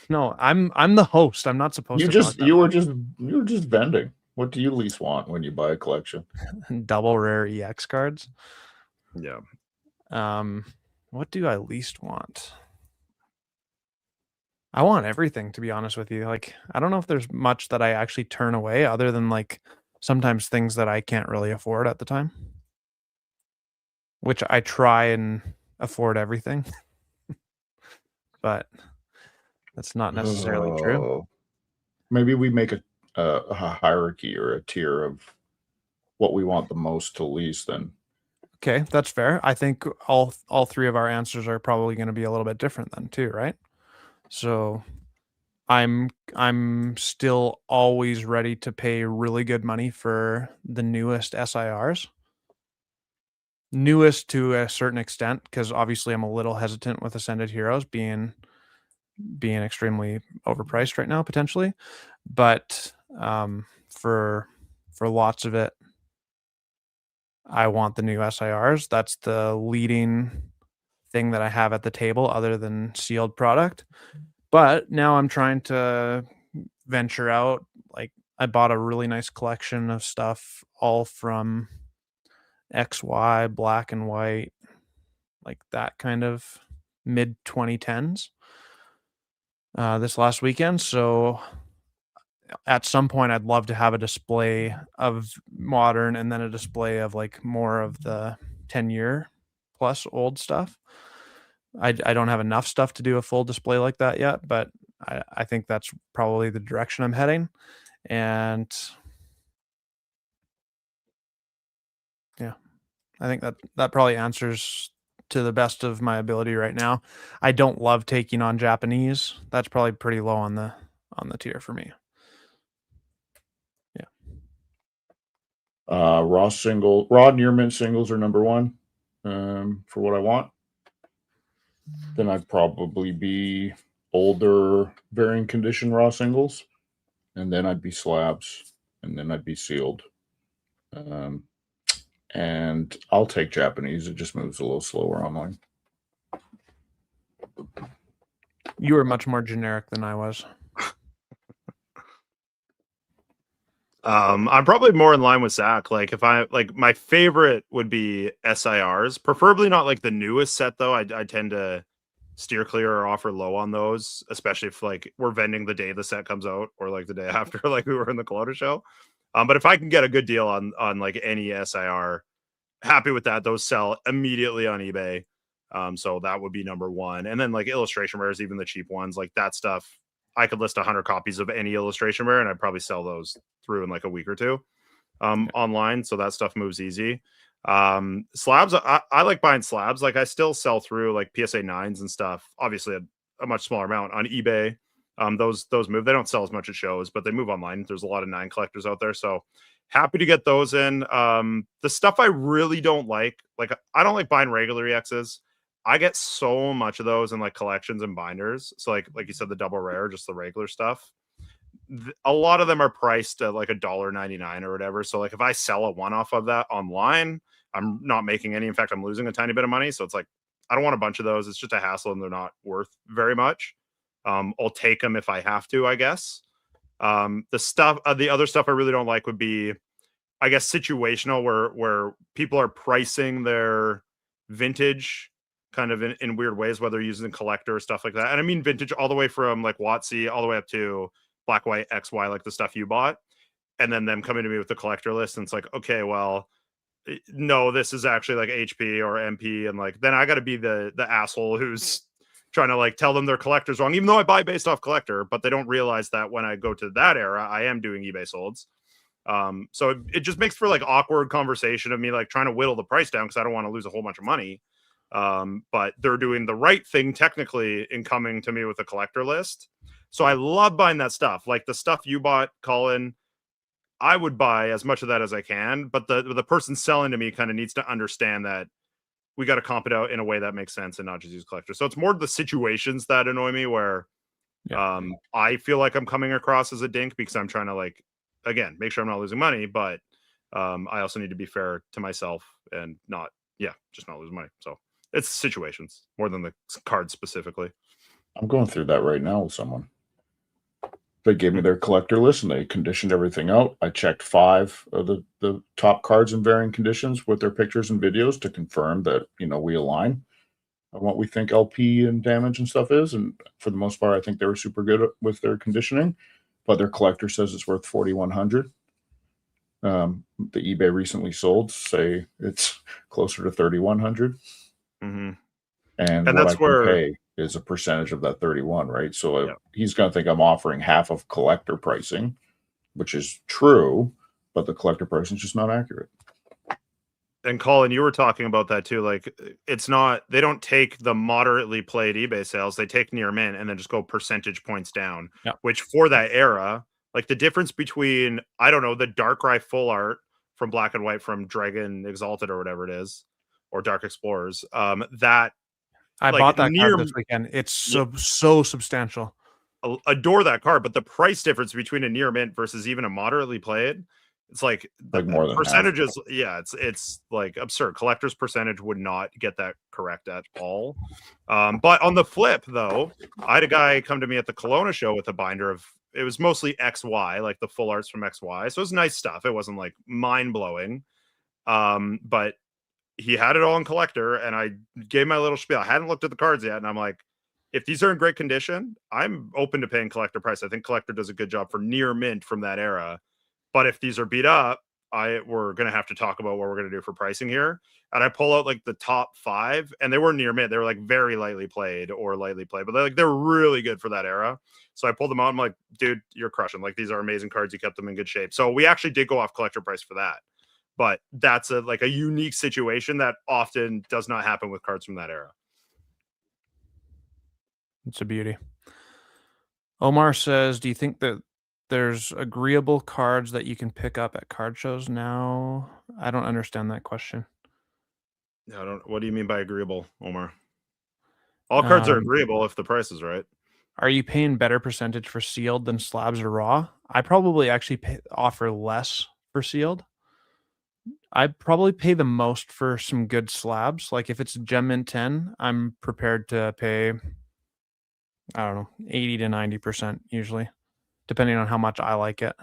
No, I'm the host. I'm not supposed to. You were just vending. What do you least want when you buy a collection? Double rare EX cards. Yeah. What do I least want? I want everything, to be honest with you. Like, I don't know if there's much that I actually turn away other than, like, sometimes things that I can't really afford at the time, which I try and afford everything, but that's not necessarily true. Maybe we make a hierarchy or a tier of what we want the most to least then. Okay, that's fair. I think all three of our answers are probably going to be a little bit different then too, right? So I'm still always ready to pay really good money for the newest SIRs. Newest to a certain extent, because obviously I'm a little hesitant with Ascended Heroes being extremely overpriced right now, potentially. But for lots of it, I want the new SIRs. That's the leading thing that I have at the table other than sealed product. But now I'm trying to venture out. Like, I bought a really nice collection of stuff, all from XY, black and white, like that kind of mid 2010s this last weekend. So at some point I'd love to have a display of modern and then a display of, like, more of the 10-year plus old stuff. I don't have enough stuff to do a full display like that yet, but I think that's probably the direction I'm heading. And yeah, I think that probably answers to the best of my ability right now. I don't love taking on Japanese. That's probably pretty low on the tier for me. Raw near mint singles are number one for what I want. Then I'd probably be older varying condition raw singles, and then I'd be slabs, and then I'd be sealed. And I'll take Japanese. It just moves a little slower online. You were much more generic than I was. I'm probably more in line with Zach. Like if I like my favorite would be SIRs, preferably not like the newest set though. I tend to steer clear or offer low on those, especially if like we're vending the day the set comes out or like the day after, like we were in the Kelowna show. But if I can get a good deal on like any SIR, happy with that. Those sell immediately on eBay. So that would be number one. And then like illustration rares, even the cheap ones, like that stuff, I could list 100 copies of any illustration rare and I'd probably sell those through in like a week or two online. So that stuff moves easy. Slabs, I like buying slabs. Like I still sell through like PSA 9s and stuff, obviously a much smaller amount on eBay. Those move. They don't sell as much at shows, but they move online. There's a lot of 9 collectors out there. So happy to get those in. The stuff I really don't like I don't like buying regular EXs. I get so much of those in like collections and binders. So like you said, the double rare, just the regular stuff. A lot of them are priced at like $1.99 or whatever. So like if I sell a one-off of that online, I'm not making any. In fact, I'm losing a tiny bit of money. So it's like, I don't want a bunch of those. It's just a hassle and they're not worth very much. I'll take them if I have to, I guess. The other stuff I really don't like would be, I guess, situational where people are pricing their vintage kind of in weird ways, whether using collector or stuff like that. And I mean vintage all the way from like WotC all the way up to Black, White, XY, like the stuff you bought. And then them coming to me with the collector list. And it's like, okay, well, no, this is actually like HP or MP. And like, then I got to be the asshole who's trying to like tell them their collector's wrong, even though I buy based off collector, but they don't realize that when I go to that era, I am doing eBay solds. So it just makes for like awkward conversation of me like trying to whittle the price down because I don't want to lose a whole bunch of money. But they're doing the right thing technically in coming to me with a collector list. So I love buying that stuff. Like the stuff you bought, Colin, I would buy as much of that as I can, but the person selling to me kind of needs to understand that we got to comp it out in a way that makes sense and not just use collector. So it's more the situations that annoy me where I feel like I'm coming across as a dink because I'm trying to like, again, make sure I'm not losing money, but I also need to be fair to myself and not lose money. So it's situations more than the card specifically. I'm going through that right now with someone. They gave me their collector list and they conditioned everything out. I checked 5 of the top cards in varying conditions with their pictures and videos to confirm that, we align on what we think LP and damage and stuff is. And for the most part, I think they were super good with their conditioning, but their collector says it's worth $4,100. The eBay recently sold say it's closer to $3,100. Mm-hmm. And what that's I can where pay is a percentage of that 31, right? So he's going to think I'm offering half of collector pricing, which is true, but the collector pricing is just not accurate. And Colin, you were talking about that too. Like it's not, they don't take the moderately played eBay sales. They take near mint and then just go percentage points down, which for that era, like the difference between, I don't know, the Darkrai full art from Black and White from Dragon Exalted or whatever it is, or Dark Explorers, that I bought that card this weekend. It's so substantial. Adore that card, but the price difference between a near mint versus even a moderately played, it's like the more than percentages. Half. It's like absurd. Collector's percentage would not get that correct at all. But on the flip, though, I had a guy come to me at the Kelowna show with a binder of, it was mostly XY, like the full arts from XY. So it was nice stuff. It wasn't like mind blowing. But he had it all in collector, and I gave my little spiel. I hadn't looked at the cards yet, and I'm like, if these are in great condition, I'm open to paying collector price. I think collector does a good job for near mint from that era. But if these are beat up, we're going to have to talk about what we're going to do for pricing here. And I pull out like the top 5, and they were near mint. They were like very lightly played or lightly played, but they're really good for that era. So I pulled them out. I'm like, dude, you're crushing. Like these are amazing cards. You kept them in good shape. So we actually did go off collector price for that. but that's a unique situation that often does not happen with cards from that era. It's a beauty. Omar says, do you think that there's agreeable cards that you can pick up at card shows now? I don't understand that question. I don't. What do you mean by agreeable, Omar? All cards are agreeable if the price is right. Are you paying better percentage for sealed than slabs or raw? I probably actually offer less for sealed. I probably pay the most for some good slabs. Like if it's a Gem Mint 10, I'm prepared to pay, I don't know, 80 to 90% usually, depending on how much I like it.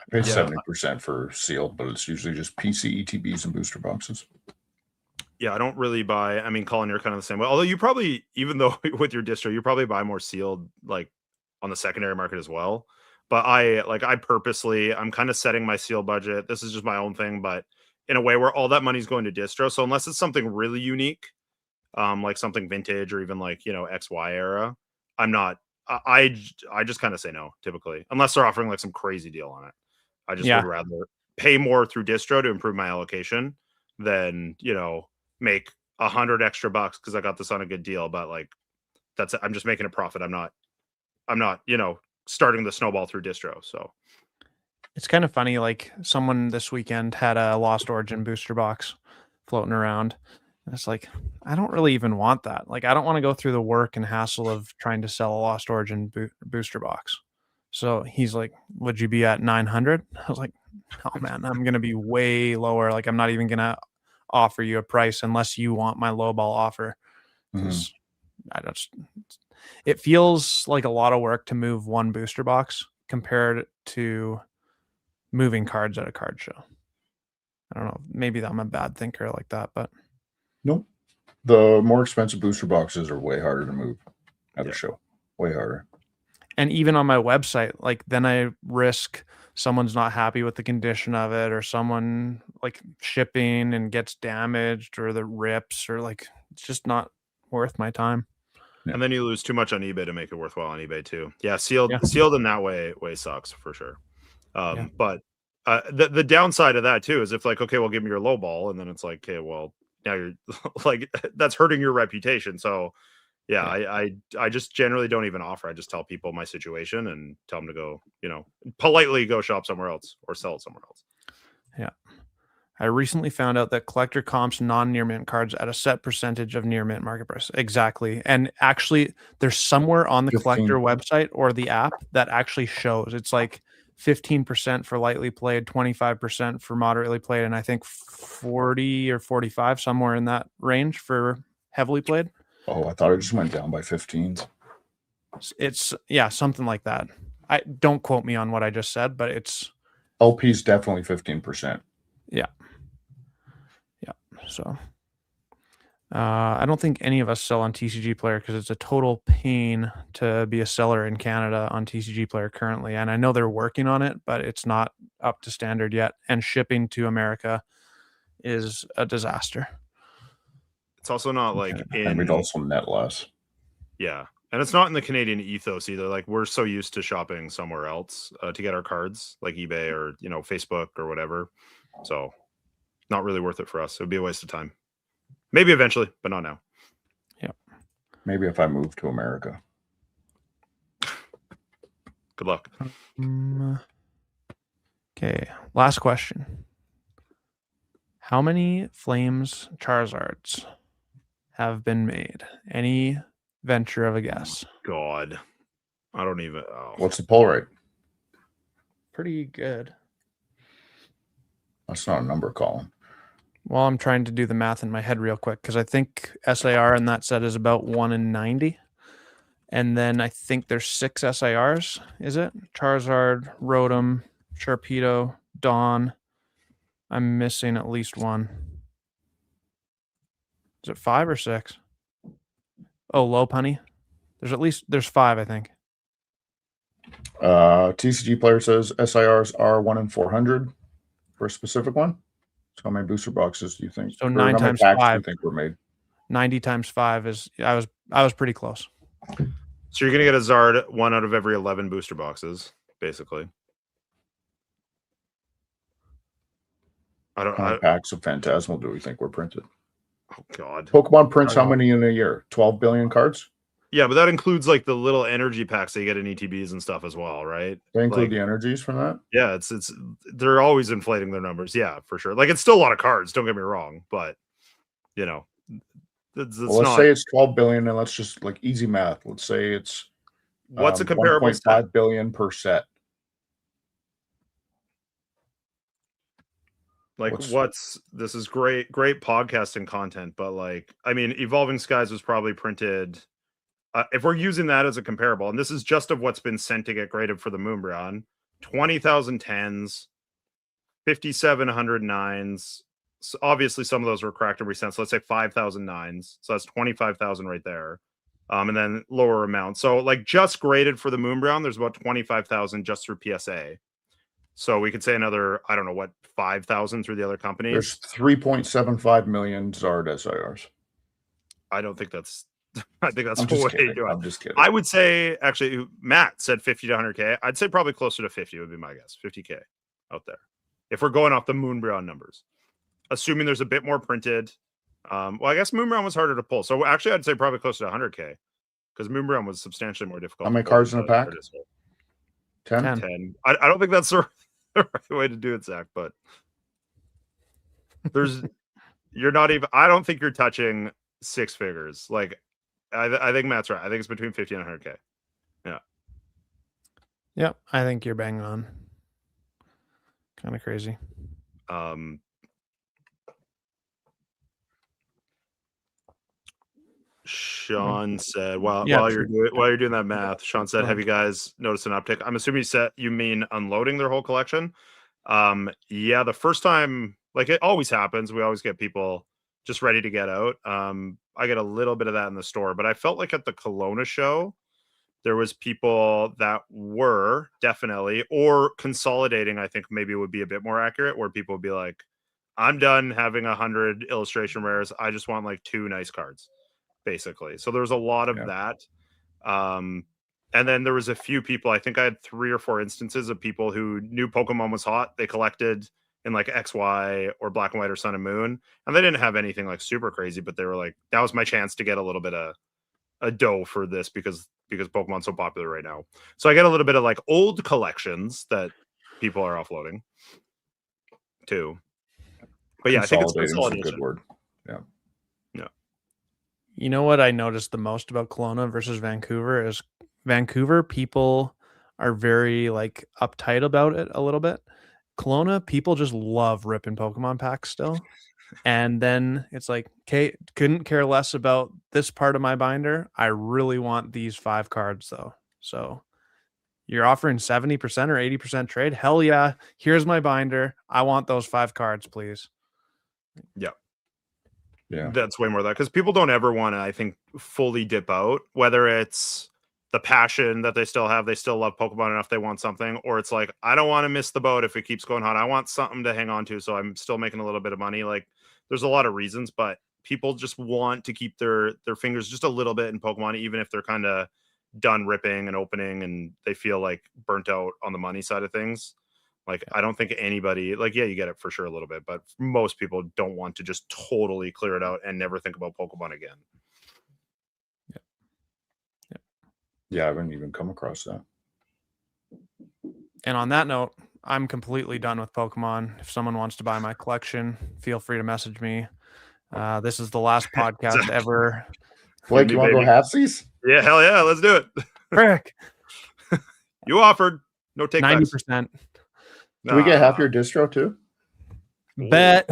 I pay 70% for sealed, but it's usually just PC, ETBs, and booster boxes. Yeah, I don't really buy. I mean, Colin, you're kind of the same way. Although you probably, even though with your distro, you probably buy more sealed like on the secondary market as well. But I purposely, I'm kind of setting my seal budget. This is just my own thing, but in a way where all that money's going to distro. So unless it's something really unique, like something vintage or even like, XY era, I'm not. I just kind of say no typically, unless they're offering like some crazy deal on it. I just would rather pay more through distro to improve my allocation than make $100 extra because I got this on a good deal. But like I'm just making a profit. I'm not starting the snowball through distro. So it's kind of funny. Like someone this weekend had a Lost Origin booster box floating around. And it's like, I don't really even want that. Like, I don't want to go through the work and hassle of trying to sell a Lost Origin booster box. So he's like, would you be at 900? I was like, oh man, I'm going to be way lower. Like, I'm not even going to offer you a price unless you want my lowball offer. Because it feels like a lot of work to move one booster box compared to moving cards at a card show. I don't know. Maybe I'm a bad thinker like that, but nope. The more expensive booster boxes are way harder to move at a show. Way harder. And even on my website, like then I risk someone's not happy with the condition of it, or someone like shipping and gets damaged, or the rips, or like it's just not worth my time. Yeah. And then you lose too much on eBay to make it worthwhile on eBay too. Yeah, sealed in that way sucks for sure. But the downside of that too is if like, okay, well, give me your low ball, and then it's like, okay, well, now you're like that's hurting your reputation. So I just generally don't even offer. I just tell people my situation and tell them to go, politely go shop somewhere else or sell it somewhere else. Yeah. I recently found out that collector comps non-near mint cards at a set percentage of near mint market price. Exactly. And actually there's somewhere on the 15. collector website or the app that actually shows it's like 15% for lightly played, 25% for moderately played, and I think 40 or 45 somewhere in that range for heavily played. Oh, I thought it just went down by 15s. It's something like that. I don't quote me on what I just said, but it's LP's definitely 15%. Yeah. So I don't think any of us sell on TCG Player because it's a total pain to be a seller in Canada on TCG Player currently. And I know they're working on it, but it's not up to standard yet. And shipping to America is a disaster. It's also not like and we'd also net less. Yeah. And it's not in the Canadian ethos either. Like we're so used to shopping somewhere else to get our cards, like eBay or, Facebook or whatever. So not really worth it for us. It would be a waste of time. Maybe eventually, but not now. Yeah. Maybe if I move to America. Good luck. Okay. Last question. How many Flames Charizards have been made? Any venture of a guess? God. I don't even. Oh. What's the pull rate? Pretty good. That's not a number column. Well, I'm trying to do the math in my head real quick because I think SIR in that set is about 1 in 90. And then I think there's 6 SIRs, is it? Charizard, Rotom, Sharpedo, Dawn. I'm missing at least one. Is it 5 or 6? Oh, Lopunny. There's 5, I think. TCG Player says SIRs are 1 in 400 for a specific one. So how many booster boxes do you think? So 9 times 5. Do you think were made? 90 times 5 is. I was pretty close. So you're gonna get a Zard 1 out of every 11 booster boxes, basically. How many packs of Phantasmal do we think were printed? Oh God. Pokemon prints how many in a year? 12 billion cards? Yeah, but that includes like the little energy packs they get in ETBs and stuff as well, right? They include Like, the energies from that? yeah, it's they're always inflating their numbers. Yeah, for sure. Like it's still a lot of cards, don't get me wrong, but you know, it's Well, let's not say it's 12 billion and let's just like easy math. Let's say it's what's a comparable set? 1.5 billion per set. Like this is great podcasting content, but like I mean, Evolving Skies was probably printed if we're using that as a comparable, and this is just of what's been sent to get graded for the Moonbryon, 20,000 10s, 5,700 9s. So obviously, some of those were cracked and resent. So let's say 5,000 9s. So that's 25,000 right there. And then lower amount. So like just graded for the Moonbryon, there's about 25,000 just through PSA. So we could say another, I don't know what, 5,000 through the other companies. There's 3.75 million Zard SIRs. I don't think that's. I think that's I'm way kidding. I'm just kidding. I would say actually, Matt said 50 to 100K. I'd say probably closer to 50 would be my guess. 50K out there, if we're going off the Moonbryon numbers, assuming there's a bit more printed. Well, I guess Moonbryon was harder to pull, so actually, I'd say probably closer to 100K because Moonbryon was substantially more difficult. How many cards in a pack? 10. 10. I don't think that's the right way to do it, Zach. But you're not even. I don't think you're touching six figures. Like. I think Matt's right. I think it's between 50 and 100K. Yeah. Yep. I think you're bang on. Kind of crazy. Sean said, while you're doing that math, Sean said, have you guys noticed an uptick? I'm assuming you mean unloading their whole collection. Yeah, the first time, like it always happens, we always get people just ready to get out. I get a little bit of that in the store, but I felt like at the Kelowna show, there was people that were definitely, or consolidating, I think maybe would be a bit more accurate, where people would be like, I'm done having 100 illustration rares. I just want like 2 nice cards, basically. So there was a lot of that. And then there was a few people, I think I had 3 or 4 instances of people who knew Pokemon was hot. They collected in like XY or Black and White or Sun and Moon, and they didn't have anything like super crazy, but they were like, that was my chance to get a little bit of a dough for this because Pokemon's so popular right now. So I get a little bit of like old collections that people are offloading too. But yeah, I think it's consolidation. A good word. Yeah. You know what I noticed the most about Kelowna versus Vancouver is Vancouver people are very like uptight about it a little bit. Kelowna people just love ripping Pokemon packs still. And then it's like, okay, couldn't care less about this part of my binder. I really want these 5 cards though. So you're offering 70% or 80% trade. Hell yeah. Here's my binder. I want those 5 cards, please. Yeah. Yeah. That's way more that because people don't ever want to, I think, fully dip out, whether it's the passion that they still have, they still love Pokemon enough, they want something, or it's like, I don't want to miss the boat if it keeps going hot. I want something to hang on to, so I'm still making a little bit of money. Like, there's a lot of reasons, but people just want to keep their fingers just a little bit in Pokemon, even if they're kind of done ripping and opening and they feel like burnt out on the money side of things. Like, I don't think anybody, like, yeah, you get it for sure a little bit, but most people don't want to just totally clear it out and never think about Pokemon again. Yeah, I haven't even come across that. And on that note, I'm completely done with Pokemon. If someone wants to buy my collection, feel free to message me. This is the last podcast ever. Blake, you want to go halfsies? Yeah, hell yeah, let's do it. Frick. You offered. No take 90%. Do we get half your distro too? Bet.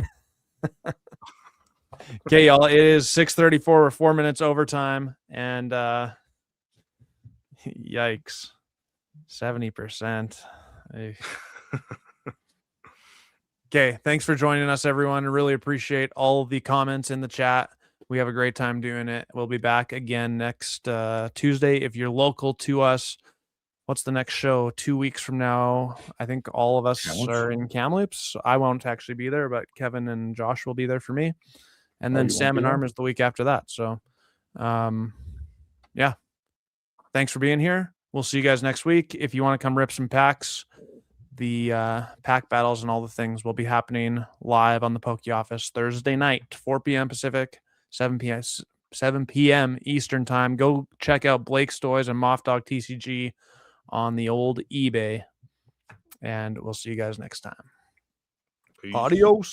Okay, y'all. It is 6:34. We're 4 minutes overtime, and yikes, 70%. Okay, thanks for joining us, everyone. I really appreciate all of the comments in the chat. We have a great time doing it. We'll be back again next Tuesday. If you're local to us, what's the next show? 2 weeks from now. I think all of us are in Kamloops. I won't actually be there, but Kevin and Josh will be there for me. And then Salmon Armors the week after that. So, yeah. Thanks for being here. We'll see you guys next week. If you want to come rip some packs, the pack battles and all the things will be happening live on the Poke Office Thursday night, 4 p.m. Pacific, 7 p.m. Eastern time. Go check out Blake's Toys and Moff Dog TCG on the old eBay. And we'll see you guys next time. Peace. Adios.